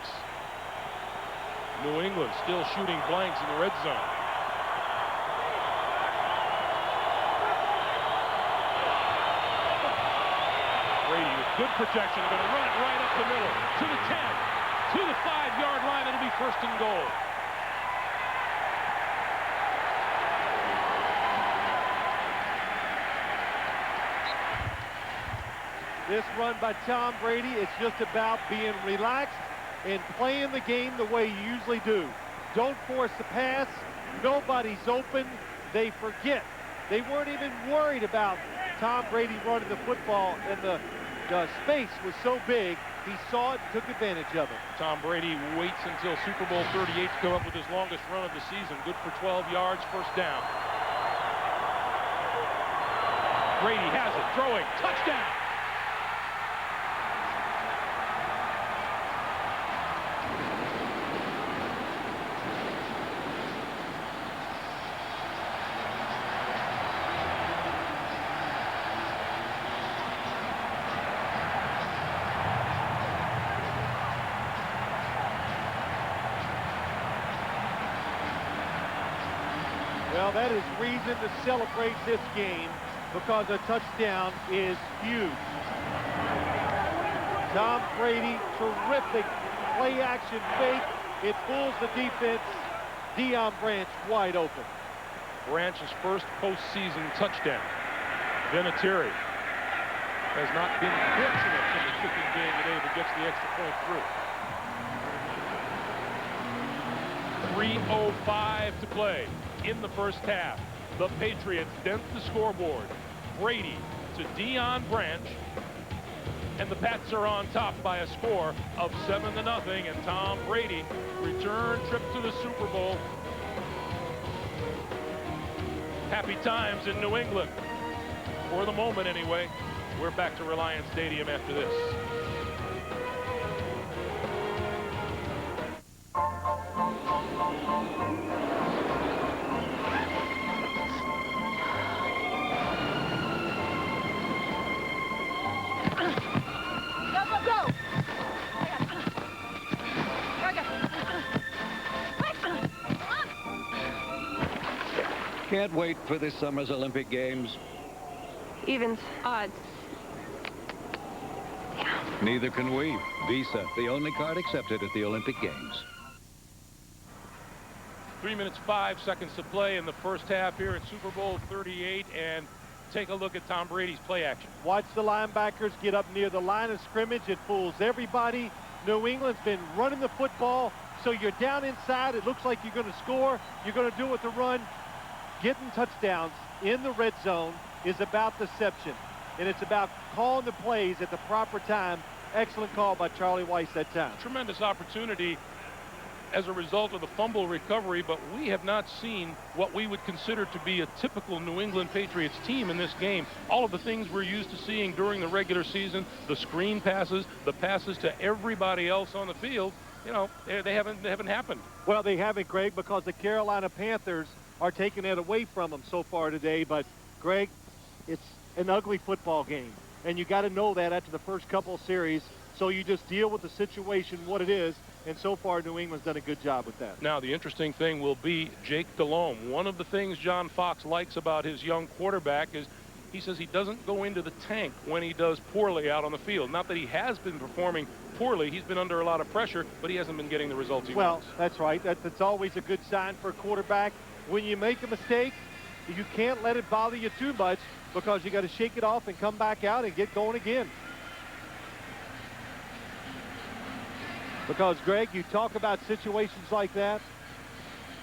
New England still shooting blanks in the red zone. Brady with good protection, going to run it right up the middle to the 10, to the 5-yard line. It'll be 1st and goal.
This run by Tom Brady is just about being relaxed and playing the game the way you usually do. Don't force the pass. Nobody's open. They forget. They weren't even worried about Tom Brady running the football, and the space was so big, he saw it and took advantage of it.
Tom Brady waits until Super Bowl 38 to come up with his longest run of the season. Good for 12 yards, 1st down. Brady has it, throwing, touchdown.
Well, that is reason to celebrate this game, because a touchdown is huge. Tom Brady, terrific play-action fake. It fools the defense. Deion Branch wide open.
Branch's first postseason touchdown. Vinatieri has not been fortunate in the kicking game today, but gets the extra point through. 3:05 to play in the first half. The Patriots dent the scoreboard. Brady to Deion Branch, and the Pats are on top by a score of 7-0. And Tom Brady, return trip to the Super Bowl. Happy happy times in New England. For the moment, anyway. We're back to Reliance Stadium after this.
Can't wait for this summer's Olympic Games.
Evens. Odds.
Neither can we. Visa, the only card accepted at the Olympic Games.
3 minutes, 5 seconds to play in the first half here at Super Bowl 38. And take a look at Tom Brady's play action.
Watch the linebackers get up near the line of scrimmage. It fools everybody. New England's been running the football, so you're down inside. It looks like you're going to score. You're going to do it with the run. Getting touchdowns in the red zone is about deception, and it's about calling the plays at the proper time. Excellent call by Charlie Weiss that time.
Tremendous opportunity as a result of the fumble recovery, but we have not seen what we would consider to be a typical New England Patriots team in this game. All of the things we're used to seeing during the regular season, the screen passes, the passes to everybody else on the field, you know, they haven't happened.
Well, they haven't, Greg, because the Carolina Panthers are taking it away from them so far today. But, Greg, it's an ugly football game, and you got to know that after the first couple of series. So you just deal with the situation, what it is, and so far New England's done a good job with that.
Now, the interesting thing will be Jake Delhomme. One of the things John Fox likes about his young quarterback is he says he doesn't go into the tank when he does poorly out on the field. Not that he has been performing poorly. He's been under a lot of pressure, but he hasn't been getting the results he wants.
Well, that's right. That's always a good sign for a quarterback. When you make a mistake, you can't let it bother you too much, because you got to shake it off and come back out and get going again. Because, Greg, you talk about situations like that.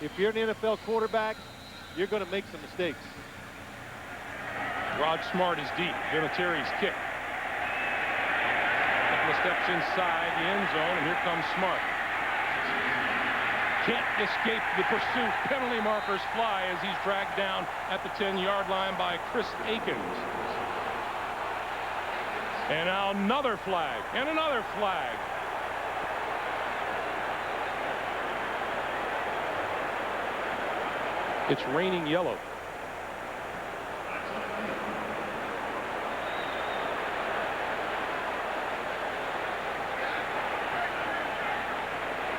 If you're an NFL quarterback, you're going to make some mistakes.
Rod Smart is deep. Vinatieri's kick. Couple of steps inside the end zone, and here comes Smart. Can't escape the pursuit. Penalty markers fly as he's dragged down at the 10-yard line by Chris Akins. And now another flag, and another flag. It's raining yellow.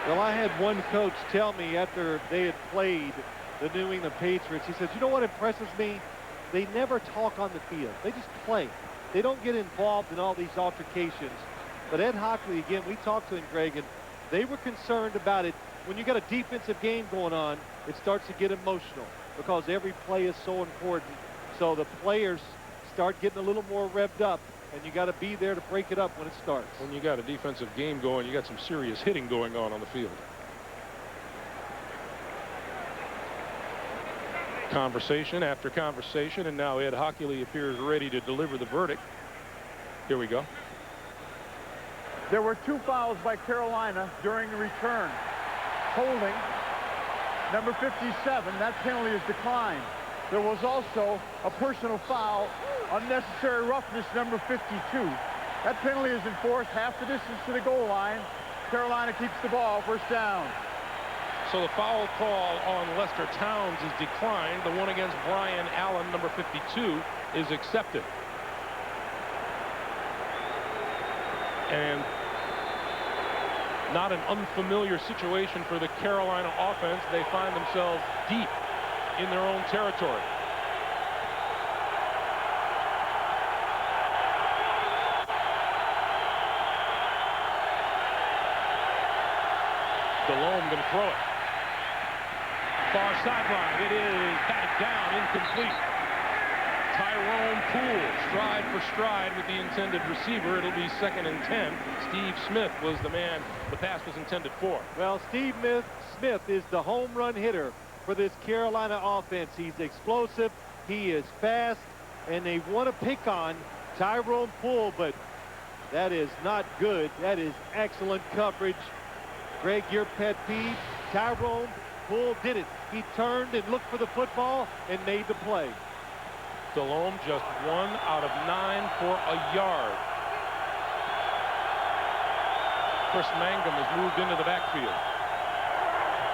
Well, I had one coach tell me after they had played the New England Patriots, he said, you know what impresses me? They never talk on the field. They just play. They don't get involved in all these altercations. But Ed Hockley, again, we talked to him, Greg, and they were concerned about it. When you got a defensive game going on, it starts to get emotional because every play is so important. So the players start getting a little more revved up, and you got to be there to break it up when it starts.
When you got a defensive game going, you got some serious hitting going on the field. Conversation after conversation, and now Ed Hockley appears ready to deliver the verdict. Here we go.
There were 2 fouls by Carolina during the return. Holding, number 57, that penalty is declined. There was also a personal foul, unnecessary roughness, number 52. That penalty is enforced half the distance to the goal line. Carolina keeps the ball, first down.
So the foul call on Lester Towns is declined. The one against Brian Allen, number 52, is accepted. And not an unfamiliar situation for the Carolina offense. They find themselves deep in their own territory. Delhomme going to throw it. Far sideline. It is batted down, incomplete. Tyrone Poole, stride for stride with the intended receiver. It'll be 2nd and 10. Steve Smith was the man the pass was intended for.
Well, Steve Smith is the home run hitter for this Carolina offense. He's explosive, he is fast, and they want to pick on Tyrone Poole, but that is not good. That is excellent coverage. Greg, your pet peeve, Tyrone Bull did it. He turned and looked for the football and made the play.
Delhomme just 1 out of 9 for a yard. Chris Mangum has moved into the backfield.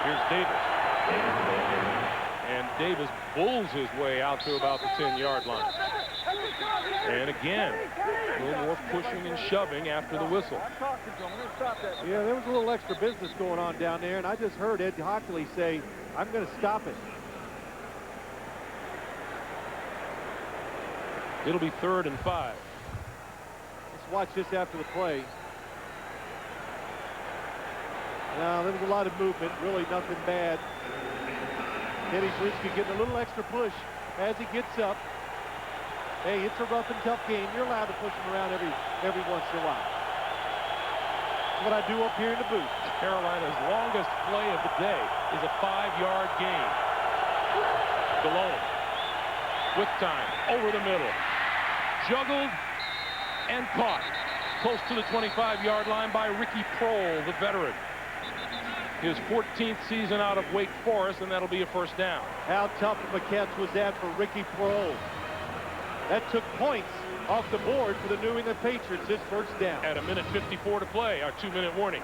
Here's Davis. And Davis bulls his way out to about the 10-yard line. And again, a little more pushing and shoving after the whistle.
Yeah, there was a little extra business going on down there, and I just heard Ed Hockley say, I'm going to stop it.
It'll be 3rd and 5.
Let's watch this after the play. Now, there was a lot of movement, really nothing bad. Kenny Zrinski getting a little extra push as he gets up. Hey, it's a rough and tough game. You're allowed to push him around every once in a while. That's what I do up here in the booth.
Carolina's longest play of the day is a 5-yard gain. Delhomme with time over the middle. Juggled and caught close to the 25-yard line by Ricky Prohl, the veteran. His 14th season out of Wake Forest, and that'll be a first down.
How tough of a catch was that for Ricky Prohl? That took points off the board for the New England Patriots, this first down.
At 1:54 to play, our 2-minute warning.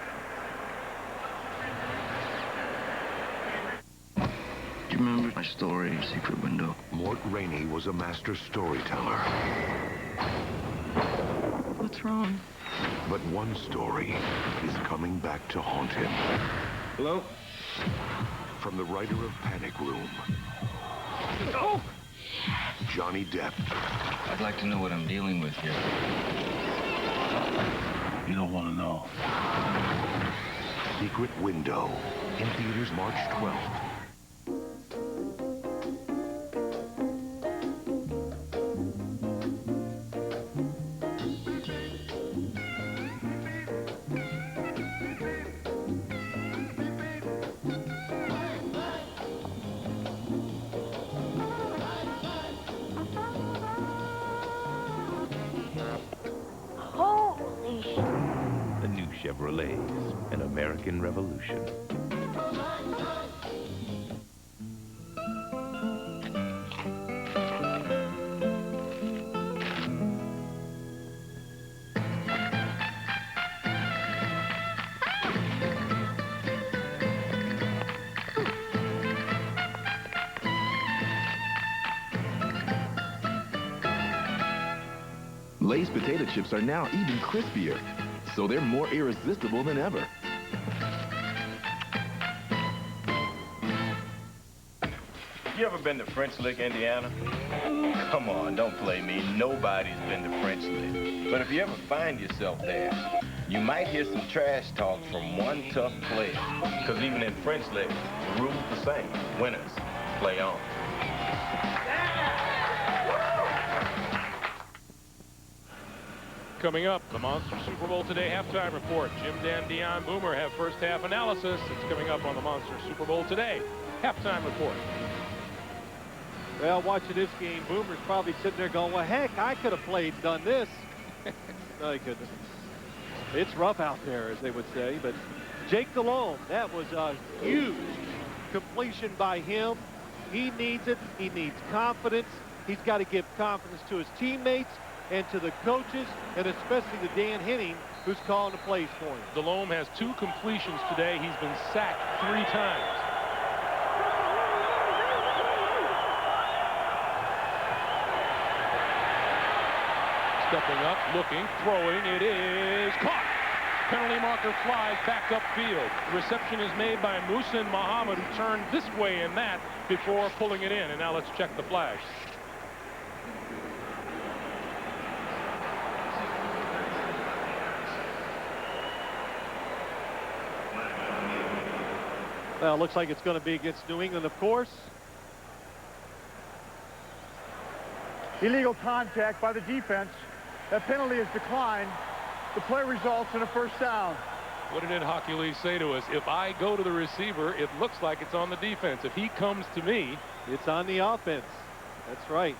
Do you remember my story, Secret Window?
Mort Rainey was a master storyteller.
What's wrong?
But one story is coming back to haunt him.
Hello?
From the writer of Panic Room,
Oh!
Johnny Depp.
I'd like to know what I'm dealing with here. You don't want to know.
Secret Window. In theaters March 12th.
The new Chevrolets, an American Revolution.
Lay's potato chips are now even crispier, so they're more irresistible than ever.
You ever been to French Lick, Indiana? Come on, don't play me. Nobody's been to French Lick. But if you ever find yourself there, you might hear some trash talk from one tough player. Because even in French Lick, the rule's the same. Winners play on.
Coming up, the Monster Super Bowl Today halftime report. Jim, Dan, Dion, Boomer have first half analysis. It's coming up on the Monster Super Bowl Today halftime report.
Well, watching this game, Boomer's probably sitting there going, well, heck, I could have played and done this. No, he couldn't. It's rough out there, as they would say. But Jake Delhomme, that was a huge completion by him. He needs it. He needs confidence. He's got to give confidence to his teammates and to the coaches, and especially to Dan Henning, who's calling the plays for him.
Delhomme has 2 completions today. He's been sacked 3 times. Stepping up, looking, throwing, it is caught. Penalty marker flies back upfield. The reception is made by Muhsin Muhammad, who turned this way and that before pulling it in. And now let's check the flags.
Well, it looks like it's going to be against New England, of course.
Illegal contact by the defense. That penalty is declined. The play results in a first down.
What did Ed Hockley say to us? If I go to the receiver, it looks like it's on the defense. If he comes to me,
it's on the offense. That's right.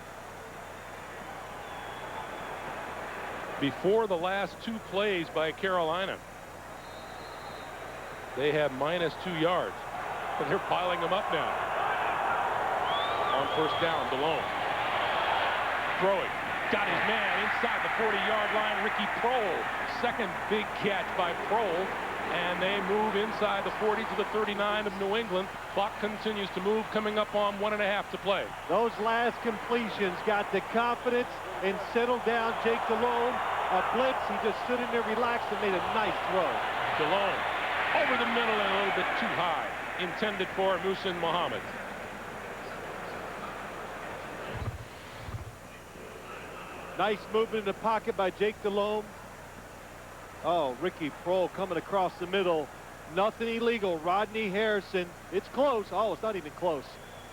Before the last 2 plays by Carolina, they have -2 yards. And they're piling them up now. On first down, DeLone. Throwing. Got his man inside the 40-yard line, Ricky Prohl. Second big catch by Prohl. And they move inside the 40 to the 39 of New England. Clock continues to move, coming up on 1.5 to play.
Those last completions got the confidence and settled down Jake DeLone. A blitz, he just stood in there, relaxed, and made a nice throw.
DeLone over the middle and a little bit too high. Intended for Muhsin Muhammad.
Nice movement in the pocket by Jake DeLone. Oh, Ricky Prohl coming across the middle. Nothing illegal. Rodney Harrison. It's close. Oh, it's not even close.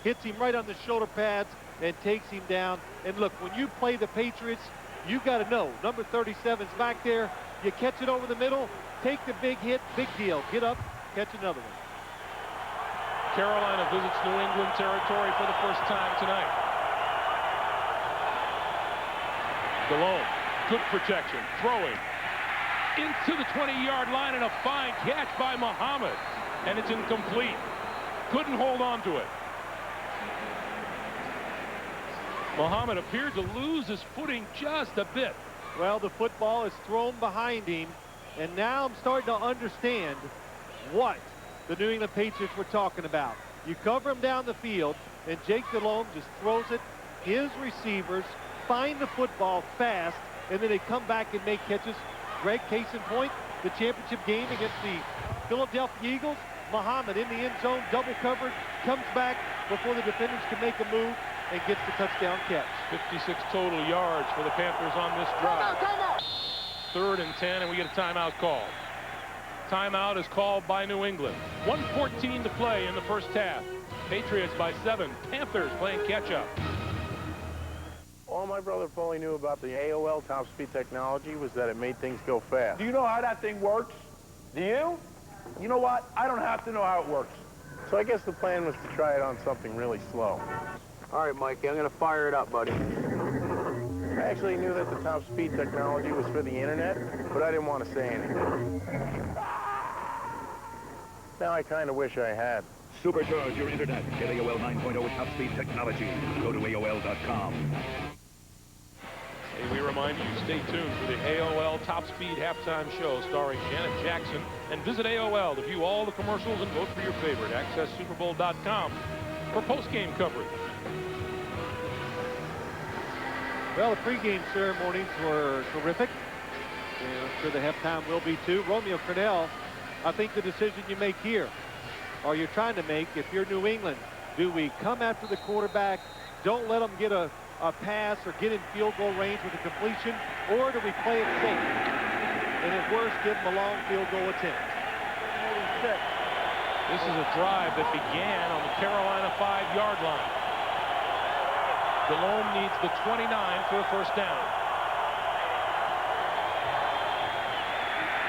Hits him right on the shoulder pads and takes him down. And look, when you play the Patriots, you got to know. Number 37's back there. You catch it over the middle. Take the big hit. Big deal. Get up. Catch another one.
Carolina visits New England territory for the first time tonight. DeLone. Good protection. Throwing. Into the 20-yard line, and a fine catch by Muhammad. And it's incomplete. Couldn't hold on to it. Muhammad appeared to lose his footing just a bit.
Well, the football is thrown behind him, and now I'm starting to understand what the New England Patriots were talking about. You cover him down the field, and Jake DeLone just throws it. His receivers find the football fast, and then they come back and make catches. Greg, case in point, the championship game against the Philadelphia Eagles. Muhammad in the end zone, double covered, comes back before the defenders can make a move and gets the touchdown catch.
56 total yards for the Panthers on this drive. Third and 10, and we get a timeout call. Timeout is called by New England. 1:14 to play in the first half. Patriots by 7. Panthers playing catch-up.
All my brother Paulie knew about the AOL top speed technology was that it made things go fast.
Do you know how that thing works? Do you? You know what? I don't have to know how it works.
So I guess the plan was to try it on something really slow.
All right, Mikey, I'm going to fire it up, buddy.
I actually knew that the top speed technology was for the internet, but I didn't want to say anything. Now I kind of wish I had.
Supercharge your internet. Get AOL 9.0 with top speed technology. Go to AOL.com.
Hey, we remind you, stay tuned for the AOL Top Speed halftime show starring Janet Jackson. And visit AOL to view all the commercials and vote for your favorite. Access SuperBowl.com for post-game coverage.
Well, the pregame ceremonies were terrific. And I'm sure the halftime will be too. Romeo Crennel, I think the decision you make here, or you're trying to make, if you're New England, do we come after the quarterback, don't let them get a pass or get in field goal range with a completion, or do we play it safe? And at worst, give them a long field goal attempt.
This is a drive that began on the Carolina 5-yard line. DeLone needs the 29 for a first down.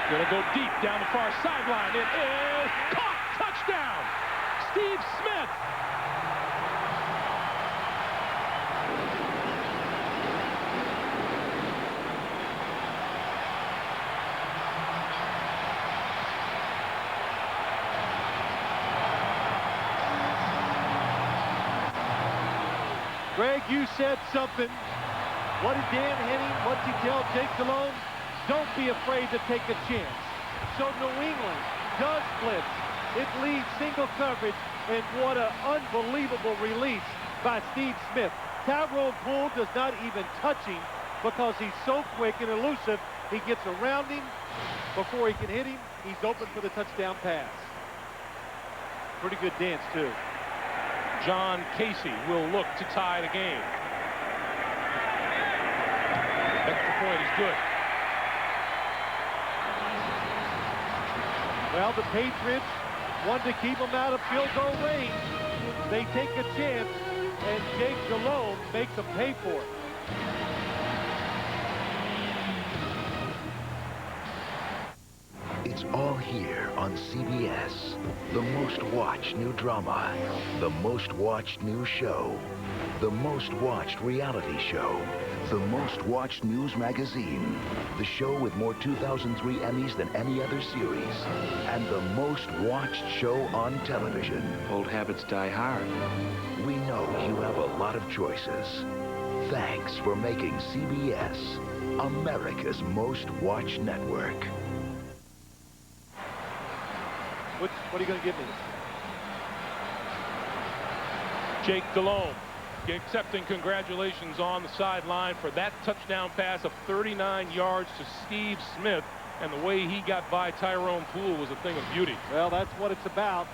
Gonna go deep down the far sideline. It is caught. Touchdown. Steve Smith.
Greg, you said something. What did Dan Henning, what's he tell Jake DeLone? Don't be afraid to take a chance. So New England does blitz. It leads single coverage, and what an unbelievable release by Steve Smith. Tyrone Poole does not even touch him because he's so quick and elusive. He gets around him before he can hit him. He's open for the touchdown pass. Pretty good dance, too.
John Casey will look to tie the game. Extra point is good.
Well, the Patriots want to keep them out of field goal range. They take a chance, and Jake DeLone makes them pay for it.
It's all here on CBS. The most watched new drama, the most watched new show.
the most watched reality show, the most watched news magazine, the show with more 2003 Emmys than any other series, and the most watched show on television.
Old habits die hard.
We know you have a lot of choices. Thanks for making CBS America's most watched network.
What are you going to give me?
Jake Delhomme accepting congratulations on the sideline for that touchdown pass of 39 yards to Steve Smith. And the way he got by Tyrone Poole was a thing of beauty.
Well, that's what it's about.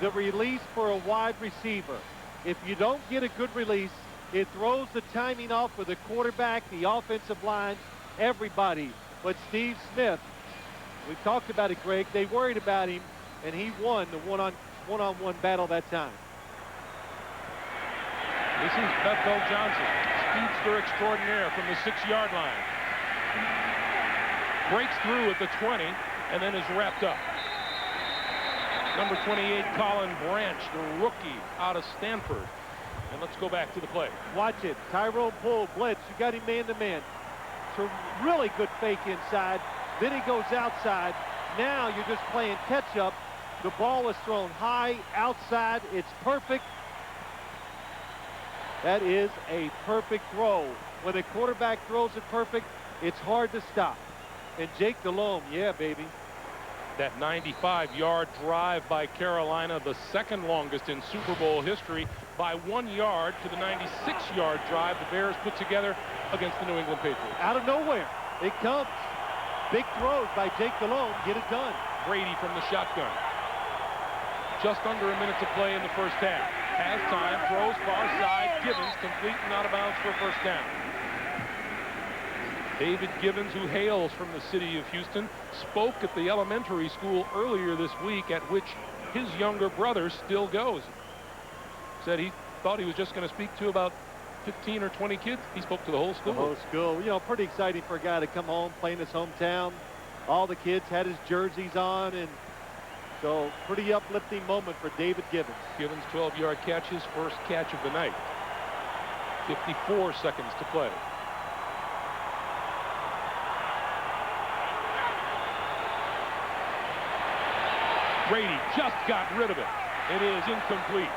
The release for a wide receiver. If you don't get a good release, it throws the timing off for the quarterback, the offensive line, everybody. But Steve Smith, we've talked about it, Greg. They worried about him, and he won the one-on-one battle that time.
This is Bethel Johnson, speedster extraordinaire from the 6-yard line. Breaks through at the 20 and then is wrapped up. Number 28, Colin Branch, the rookie out of Stanford. And let's go back to the play.
Watch it. Tyrone Poole blitz. You got him man-to-man. It's a really good fake inside. Then he goes outside. Now you're just playing catch-up. The ball is thrown high outside. It's perfect. That is a perfect throw. When a quarterback throws it perfect, it's hard to stop. And Jake Delhomme, yeah, baby.
That 95-yard drive by Carolina, the second longest in Super Bowl history, by 1 yard to the 96-yard drive the Bears put together against the New England Patriots.
Out of nowhere, it comes. Big throws by Jake Delhomme, get it done.
Brady from the shotgun. Just under a minute to play in the first half. Has time, throws far side. Gibbons complete and out of bounds for a first down. David Gibbons, who hails from the city of Houston, spoke at the elementary school earlier this week at which his younger brother still goes. Said he thought he was just going to speak to about 15 or 20 kids. He spoke to the whole school.
The whole school. You know, pretty exciting for a guy to come home, play in his hometown. All the kids had his jerseys on, and so pretty uplifting moment for David Gibbons.
Gibbons' 12-yard catch, his first catch of the night. 54 seconds to play. Brady just got rid of it. It is incomplete.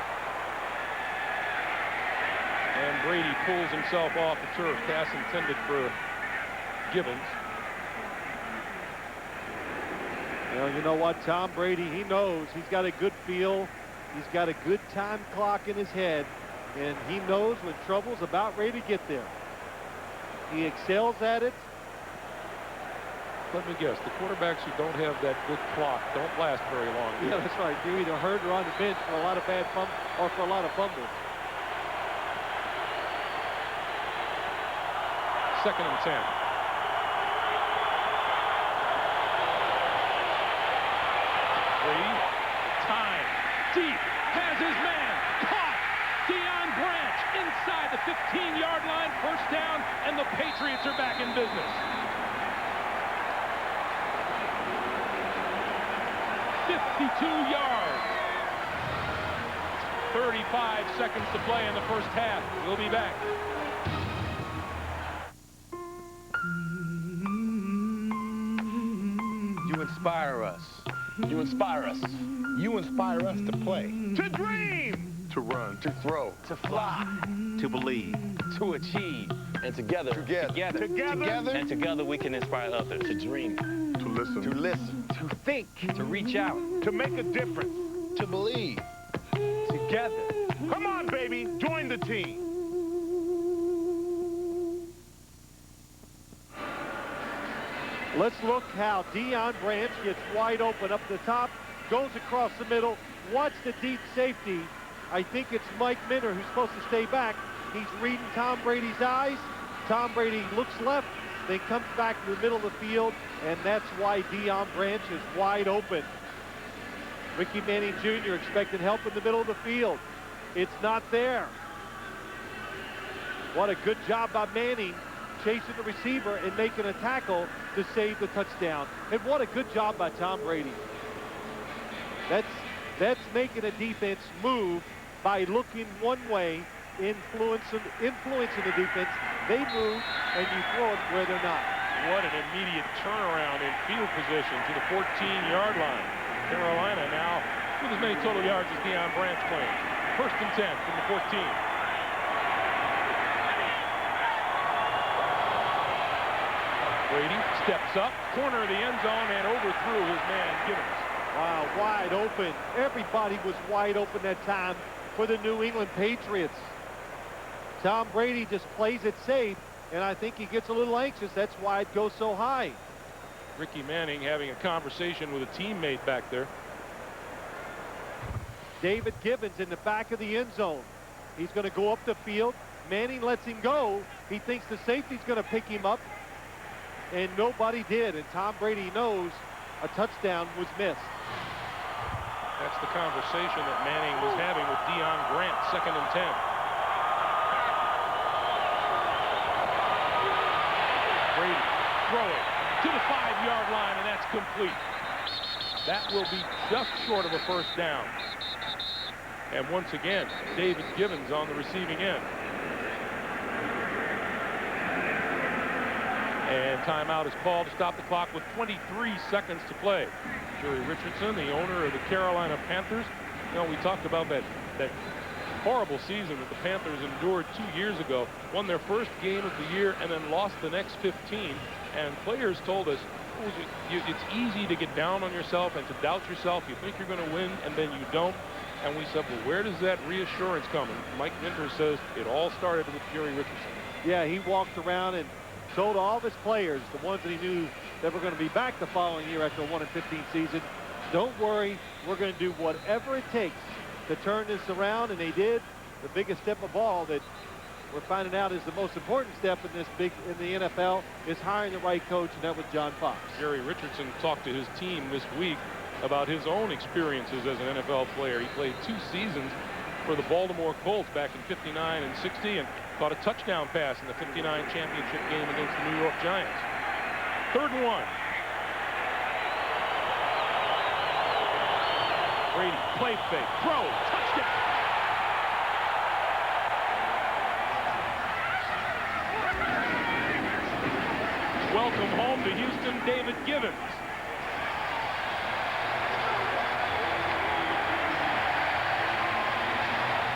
And Brady pulls himself off the turf. Pass intended for Gibbons.
Well, you know what? Tom Brady, he knows. He's got a good feel. He's got a good time clock in his head. And he knows when trouble's about ready to get there. He excels at it.
Let me guess, the quarterbacks who don't have that good clock don't last very long.
Yeah, that's right. You're either hurt or on the bench for a lot of bad fumbles or for a lot of fumbles.
2nd and 10. Brady, time, deep, has his man, caught. Deion Branch inside the 15-yard line, first down, and the Patriots are back in business. 52 yards. 35 seconds to play in the first half. We'll be back.
You inspire us. You inspire us. You inspire us to play.
To dream.
To run. To throw. To fly.
To believe.
To achieve. And together.
Together.
And together we can inspire others to dream.
To listen.
To listen.
To think.
To reach out.
To make a difference.
To believe. Together.
Come on, baby. Join the team.
Let's look how Deion Branch gets wide open up the top, goes across the middle. Watch the deep safety. I think it's Mike Minner who's supposed to stay back. He's reading Tom Brady's eyes. Tom Brady looks left, then comes back to the middle of the field, and that's why Deion Branch is wide open. Ricky Manning Jr. expected help in the middle of the field. It's not there. What a good job by Manning, chasing the receiver and making a tackle to save the touchdown. And what a good job by Tom Brady. That's making a defense move by looking one way influencing the defense. They move, and you throw it where they're not.
What an immediate turnaround in field position to the 14-yard line. Carolina now with as many total yards as Deion Branch claims. 1st and 10 from the 14. Brady steps up, corner of the end zone, and overthrew his man Gibbons.
Wow, wide open. Everybody was wide open that time for the New England Patriots. Tom Brady just plays it safe, and I think he gets a little anxious. That's why it goes so high.
Ricky Manning having a conversation with a teammate back there.
David Gibbons in the back of the end zone. He's going to go up the field. Manning lets him go. He thinks the safety's going to pick him up, and nobody did. And Tom Brady knows a touchdown was missed.
That's the conversation that Manning was having with Deion Grant. 2nd and 10. Brady throwing to the 5-yard line, and that's complete. That will be just short of a 1st down. And once again, David Gibbons on the receiving end. And timeout is called to stop the clock with 23 seconds to play. Jerry Richardson, the owner of the Carolina Panthers. You know, we talked about that horrible season that the Panthers endured 2 years ago. Won their first game of the year and then lost the next 15. And players told us, it's easy to get down on yourself and to doubt yourself. You think you're going to win, and then you don't. And we said, well, where does that reassurance come? And Mike Minter says it all started with Jerry Richardson.
Yeah, he walked around and told all of his players, the ones that he knew that were going to be back the following year after a 1-15 season, don't worry, we're going to do whatever it takes to turn this around. And they did. The biggest step of all that we're finding out is the most important step in the NFL is hiring the right coach, and that was John Fox.
Jerry Richardson talked to his team this week about his own experiences as an NFL player. He played 2 seasons for the Baltimore Colts back in 59 and 60 and caught a touchdown pass in the 59 championship game against the New York Giants. 3rd and 1. Brady, play fake, throw, touchdown. Welcome home to Houston, David Gibbons.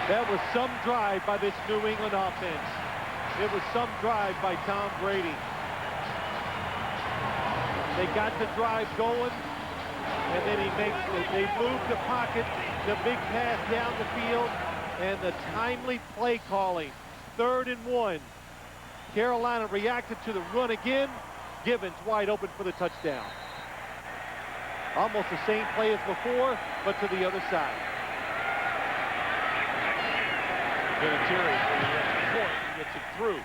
That was some drive by this New England offense. It was some drive by Tom Brady. They got the drive going, and then they moved the pocket, the big pass down the field, and the timely play calling. 3rd and 1. Carolina reacted to the run again. Gibbons wide open for the touchdown. Almost the same play as before, but to the other side.
Vinatieri for the extra point. He gets it through.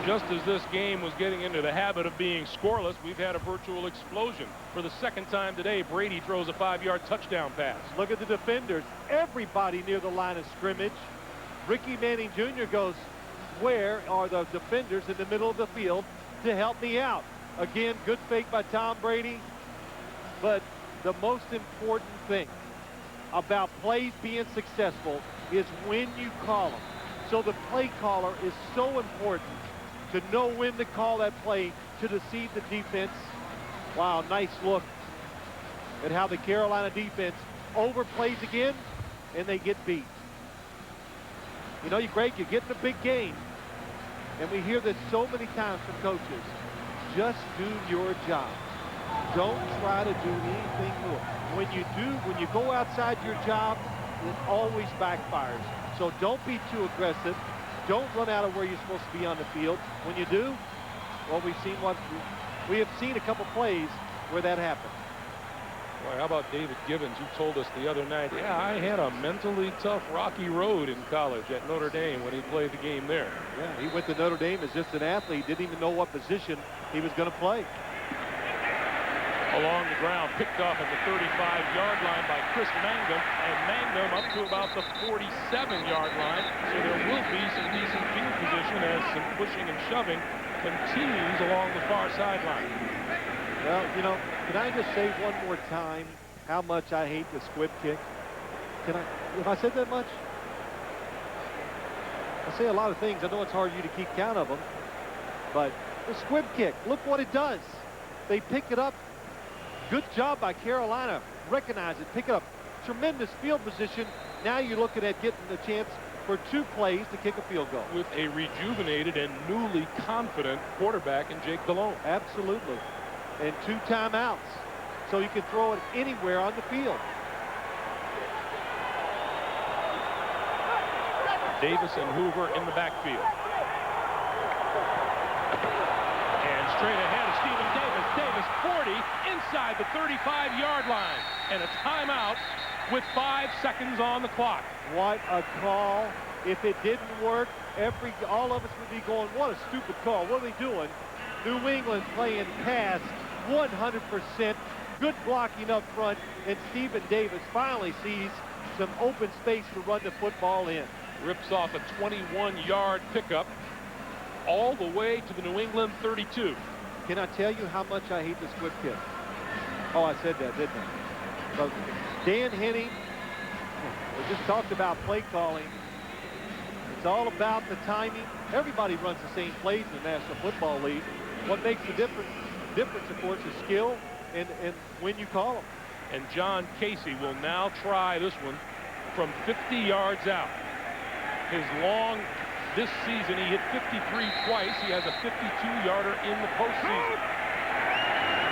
Just as this game was getting into the habit of being scoreless, we've had a virtual explosion. For the 2nd time today, Brady throws a 5-yard touchdown pass.
Look at the defenders. Everybody near the line of scrimmage. Ricky Manning Jr. goes, where are the defenders in the middle of the field to help me out? Again, good fake by Tom Brady. But the most important thing about plays being successful is when you call them. So the play caller is so important to know when to call that play to deceive the defense. Wow, nice look at how the Carolina defense overplays again, and they get beat. You know, Greg, you get in a big game, and we hear this so many times from coaches. Just do your job. Don't try to do anything more. When you go outside your job, it always backfires. So don't be too aggressive. Don't run out of where you're supposed to be on the field. When you do, well, we have seen a couple plays where that happened.
Boy, how about David Gibbons, who told us the other night, yeah, I had a mentally tough, rocky road in college at Notre Dame when he played the game there.
Yeah, he went to Notre Dame as just an athlete, didn't even know what position he was going to play.
Along the ground, picked off at the 35-yard line by Chris Mangum, and Mangum up to about the 47-yard line. So there will be some decent field position as some pushing and shoving continues along the far sideline.
Well, you know, can I just say one more time how much I hate the squib kick? Have I said that much? I say a lot of things. I know it's hard for you to keep count of them. But the squib kick, look what it does. They pick it up. Good job by Carolina. Recognize it. Pick it up. Tremendous field position. Now you're looking at getting the chance for 2 plays to kick a field goal.
With a rejuvenated and newly confident quarterback in Jake Delhomme.
Absolutely. And 2 timeouts. So you can throw it anywhere on the field.
Davis and Hoover in the backfield. And straight ahead is Stephen Davis. Davis 40 inside the 35-yard line. And a timeout with 5 seconds on the clock.
What a call. If it didn't work, all of us would be going, what a stupid call. What are they doing? New England playing pass 100%. Good blocking up front. And Stephen Davis finally sees some open space to run the football in.
Rips off a 21-yard pickup all the way to the New England 32.
Can I tell you how much I hate the squib kick? Oh, I said that, didn't I? But Dan Henning, we just talked about play calling. It's all about the timing. Everybody runs the same plays in the National Football League. What makes the difference, of course, is skill and when you call them.
And John Casey will now try this one from 50 yards out. His long, this season, he hit 53 twice. He has a 52-yarder in the postseason.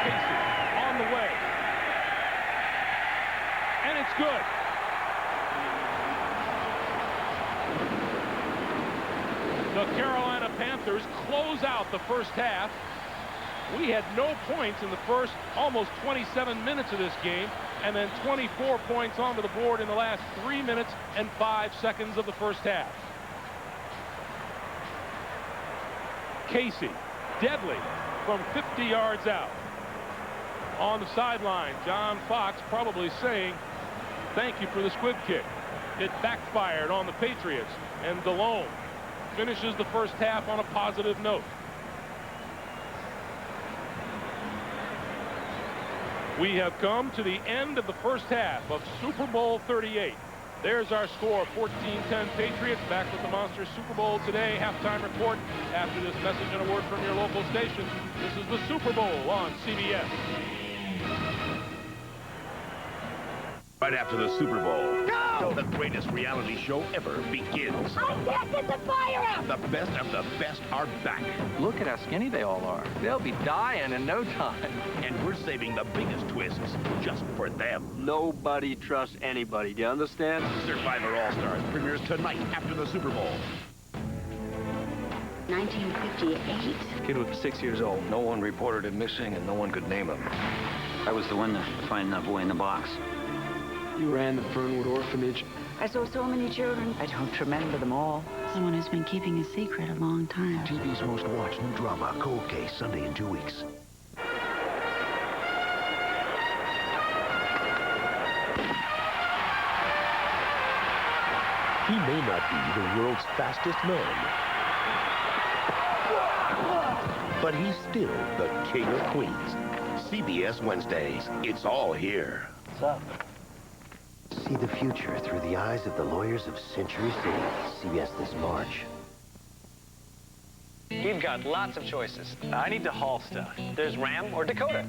Casey on the way. And it's good. The Carolina Panthers close out the first half. We had no points in the first almost 27 minutes of this game, and then 24 points onto the board in the last 3 minutes and 5 seconds of the first half. Casey, deadly from 50 yards out. On the sideline, John Fox probably saying, thank you for the squib kick. It backfired on the Patriots, and Delhomme finishes the first half on a positive note. We have come to the end of the first half of Super Bowl 38. There's our score, 14-10 Patriots. Back with the Monster Super Bowl today. Halftime report after this message and a word from your local station. This is the Super Bowl on CBS.
Right after the Super Bowl, the greatest reality show ever begins.
I can't get the fire out!
The best of the best are back.
Look at how skinny they all are. They'll be dying in no time.
And we're saving the biggest twists just for them.
Nobody trusts anybody, do you understand?
Survivor All-Stars premieres tonight after the Super Bowl.
1958.
Kid was 6 years old. No one reported him missing, and no one could name him.
I was the one to find that boy in the box.
You ran the Fernwood Orphanage.
I saw so many children. I don't remember them all. Someone who's been keeping a secret a long time.
TV's most watched new drama, Cold Case, Sunday in 2 weeks.
He may not be the world's fastest man, but he's still the king of Queens. CBS Wednesdays. It's all here.
What's up?
See the future through the eyes of the lawyers of Century City. CBS this March.
We've got lots of choices. I need to haul stuff. There's Ram or Dakota.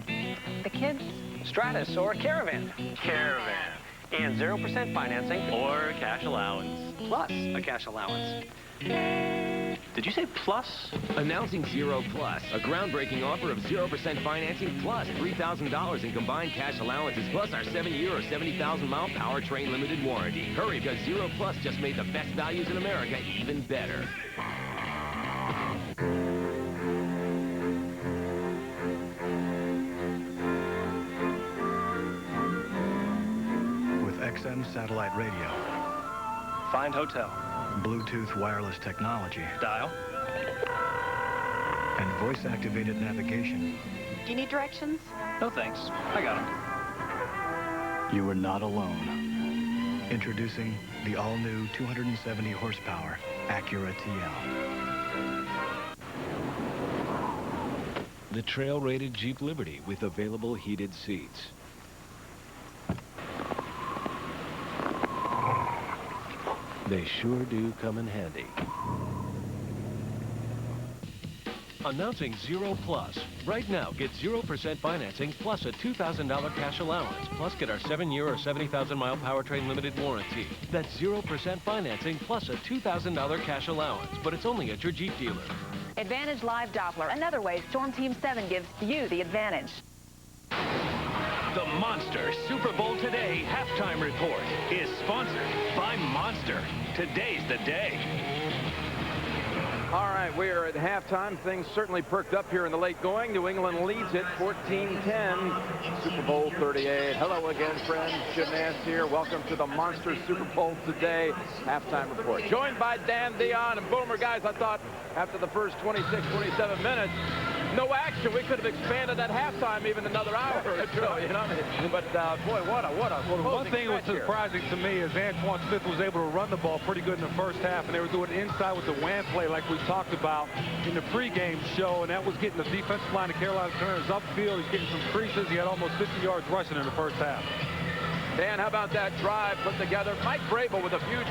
The kids?
Stratus or Caravan. Caravan. And 0% financing or cash allowance. Plus a cash allowance. Did you say plus?
Announcing Zero Plus, a groundbreaking offer of 0% financing plus $3,000 in combined cash allowances plus our 7-year or 70,000-mile powertrain limited warranty. Hurry, because Zero Plus just made the best values in America even better.
With XM satellite radio.
Find hotel.
Bluetooth wireless technology.
Dial.
And voice-activated navigation.
Do you need directions?
No thanks. I got them.
You are not alone. Introducing the all-new 270 horsepower Acura TL.
The trail-rated Jeep Liberty with available heated seats.
They sure do come in handy. Announcing Zero Plus. Right now, get 0% financing plus a $2,000 cash allowance. Plus, get our 7-year or 70,000-mile powertrain limited warranty. That's 0% financing plus a $2,000 cash allowance, but it's only at your Jeep dealer.
Advantage Live Doppler. Another way Storm Team 7 gives you the advantage.
The Monster Super Bowl Today halftime report is sponsored by Monster. Today's the day.
All right, we are at halftime. Things certainly perked up here in the late going. New England leads it 14-10. Super Bowl 38. Hello again, friends. Jim Nance here. Welcome to the Monster Super Bowl Today halftime report. Joined by Dan Dion and Boomer. Guys, I thought after the first 26, 27 minutes, no action. We could have expanded that halftime even another hour or so, you know. But, boy, what a
one thing that was surprising to me is Antoine Smith was able to run the ball pretty good in the first half, and they were doing inside with the wham play like we talked about in the pregame show, and that was getting the defensive line of Carolina Panthers upfield. He's getting some creases. He had almost 50 yards rushing in the first half.
Dan, how about that drive put together? Mike Vrabel with a huge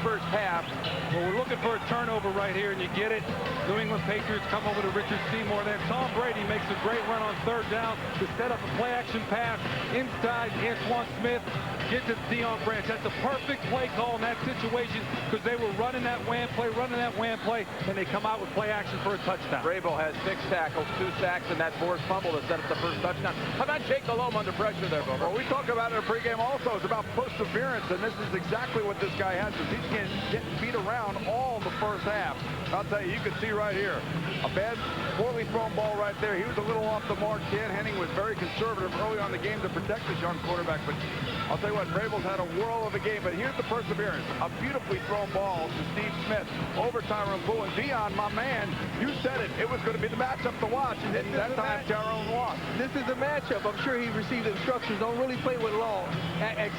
first half.
Well, we're looking for a turnover right here, and you get it. New England Patriots come over to Richard Seymour. Then Tom Brady makes a great run on third down to set up a play-action pass inside. Antoine Smith gets to Deion Branch. That's a perfect play call in that situation because they were running that wham play, and they come out with play action for a touchdown.
Vrabel has 6 tackles, 2 sacks, and that forced fumble to set up the first touchdown. How about Jake Delhomme under pressure there, Boomer?
Well, we talk about it in the pregame also. It's about perseverance, and this is exactly what this guy has. He's getting beat around all the first half. I'll tell you, you can see right here, a bad, poorly thrown ball right there. He was a little off the mark. Dan Henning was very conservative early on in the game to protect this young quarterback, but I'll tell you what, Vrabel's had a whirl of a game, but here's the perseverance. A beautifully thrown ball to Steve Smith over Tyrone Poole, and Dion, my man, you said it. It was going to be the matchup to watch, and that time Tyrone lost.
This is a matchup. I'm sure he received instructions. Don't really play with law,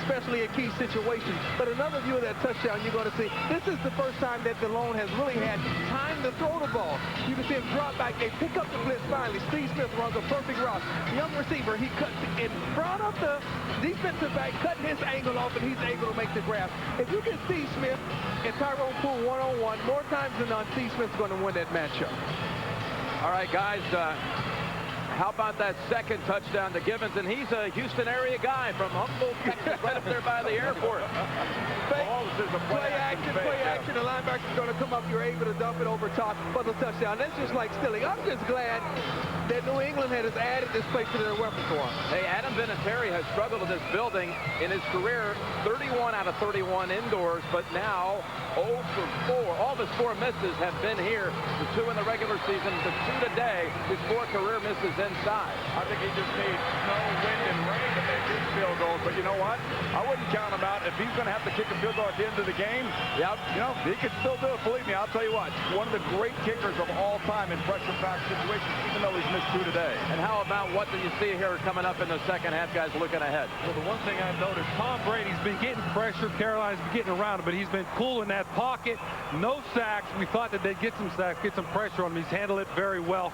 especially in key situations. But another view of that touchdown, you're going to see, this is the first time that Delhomme has really had time to throw the ball. You can see him drop back. They pick up the blitz finally. Steve Smith runs a perfect route. Young receiver, he cuts in front of the defensive back, cutting his angle off, and he's able to make the grab. If you get Steve Smith and Tyrone Poole one-on-one, more times than not, Steve Smith's going to win that matchup.
All right, guys, how about that second touchdown to Givens? And he's a Houston area guy from Humboldt, Texas, right up there by the airport.
Play action. The linebacker's going to come up. You're able to dump it over top for the touchdown. That's just like Stilling. I'm just glad that New England has added this play to their repertoire.
Hey, Adam Vinatieri has struggled in this building in his career, 31 out of 31 indoors, but now 0 for 4. All of his 4 misses have been here. The 2 in the regular season, the 2 today, his 4 career misses inside.
I think he just needs snow, wind, and rain to make his field goals, but you know what? I wouldn't count him out. If he's going to have to kick a field goal at the end of the game, yeah, you know, he could still do it. Believe me, I'll tell you what, one of the great kickers of all time in pressure-packed situations, even though he's missed 2 today.
And how about what do you see here coming up in the second half, guys, looking ahead?
Well, the one thing I've noticed, Tom Brady's been getting pressure. Carolina's been getting around him, but he's been cool in that pocket. No sacks. We thought that they'd get some sacks, get some pressure on him. He's handled it very well.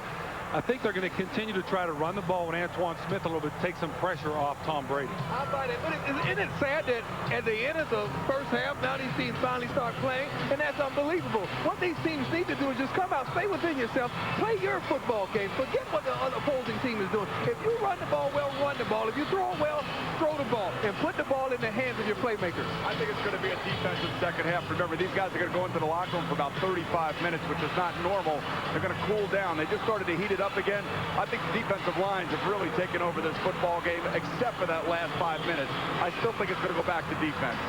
I think they're going to continue to try to run the ball with Antoine Smith a little bit, take some pressure off Tom Brady.
How about it? But isn't it sad that at the end of the first half, now these teams finally start playing, and that's unbelievable. What these teams need to do is just come out, stay within yourself, play your football game, forget what the other opposing team is doing. If you run the ball well, run the ball. If you throw it well, throw the ball, and put the ball in the hands of your playmakers.
I think it's going to be a defensive second half. Remember, these guys are going to go into the locker room for about 35 minutes, which is not normal. They're going to cool down. They just started to heat it up again. I think the defensive lines have really taken over this football game, except for that last 5 minutes. I still think it's going to go back to defense.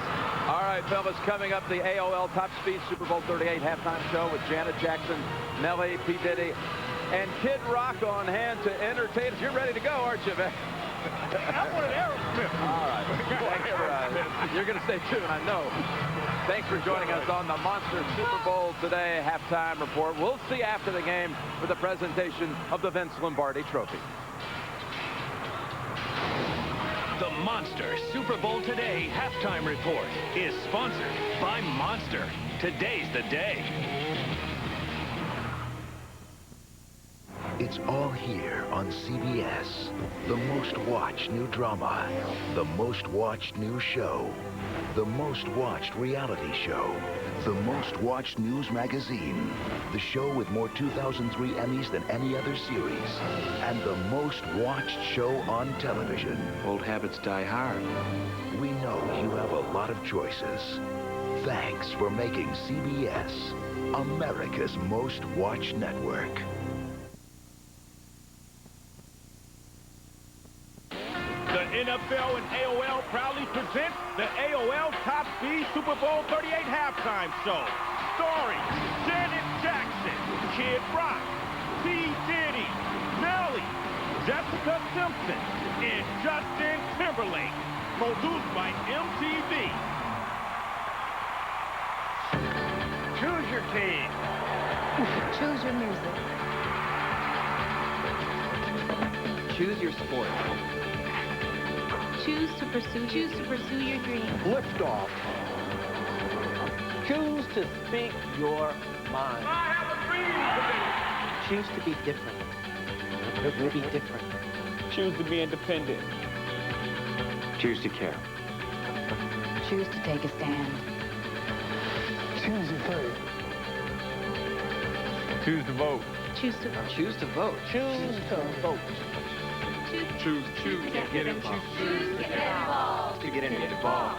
All right, fellas, coming up, the AOL Top Speed Super Bowl 38 halftime show with Janet Jackson, Nelly, P. Diddy, and Kid Rock on hand to entertain us. You're ready to go, aren't you, man?
I wanted Aerosmith.
All right. Thanks for, you're going to stay tuned, I know. Thanks for joining us on the Monster Super Bowl Today halftime report. We'll see you after the game for the presentation of the Vince Lombardi Trophy.
The Monster Super Bowl Today halftime report is sponsored by Monster. Today's the day.
It's all here on CBS. The most watched new drama, the most watched new show. The most watched reality show. The most watched news magazine. The show with more 2003 Emmys than any other series. And the most watched show on television.
Old habits die hard.
We know you have a lot of choices. Thanks for making CBS America's most watched network.
The NFL and AOL proudly present the AOL Top Speed Super Bowl 38 halftime show. Starring Janet Jackson, Kid Rock, P. Diddy, Nelly, Jessica Simpson, and Justin Timberlake. Produced by MTV. Choose your team.
Choose your music.
Choose your sport.
Choose to pursue your dreams.
Lift off.
Choose to speak your mind.
I have a dream today.
Choose to be different. Be different.
Choose to be independent. Choose to care.
Choose to take a stand.
Choose your faith.
Choose to vote.
Choose to vote.
Choose to vote.
Choose to vote.
Choose to get involved.
Choose to get involved.
To get involved.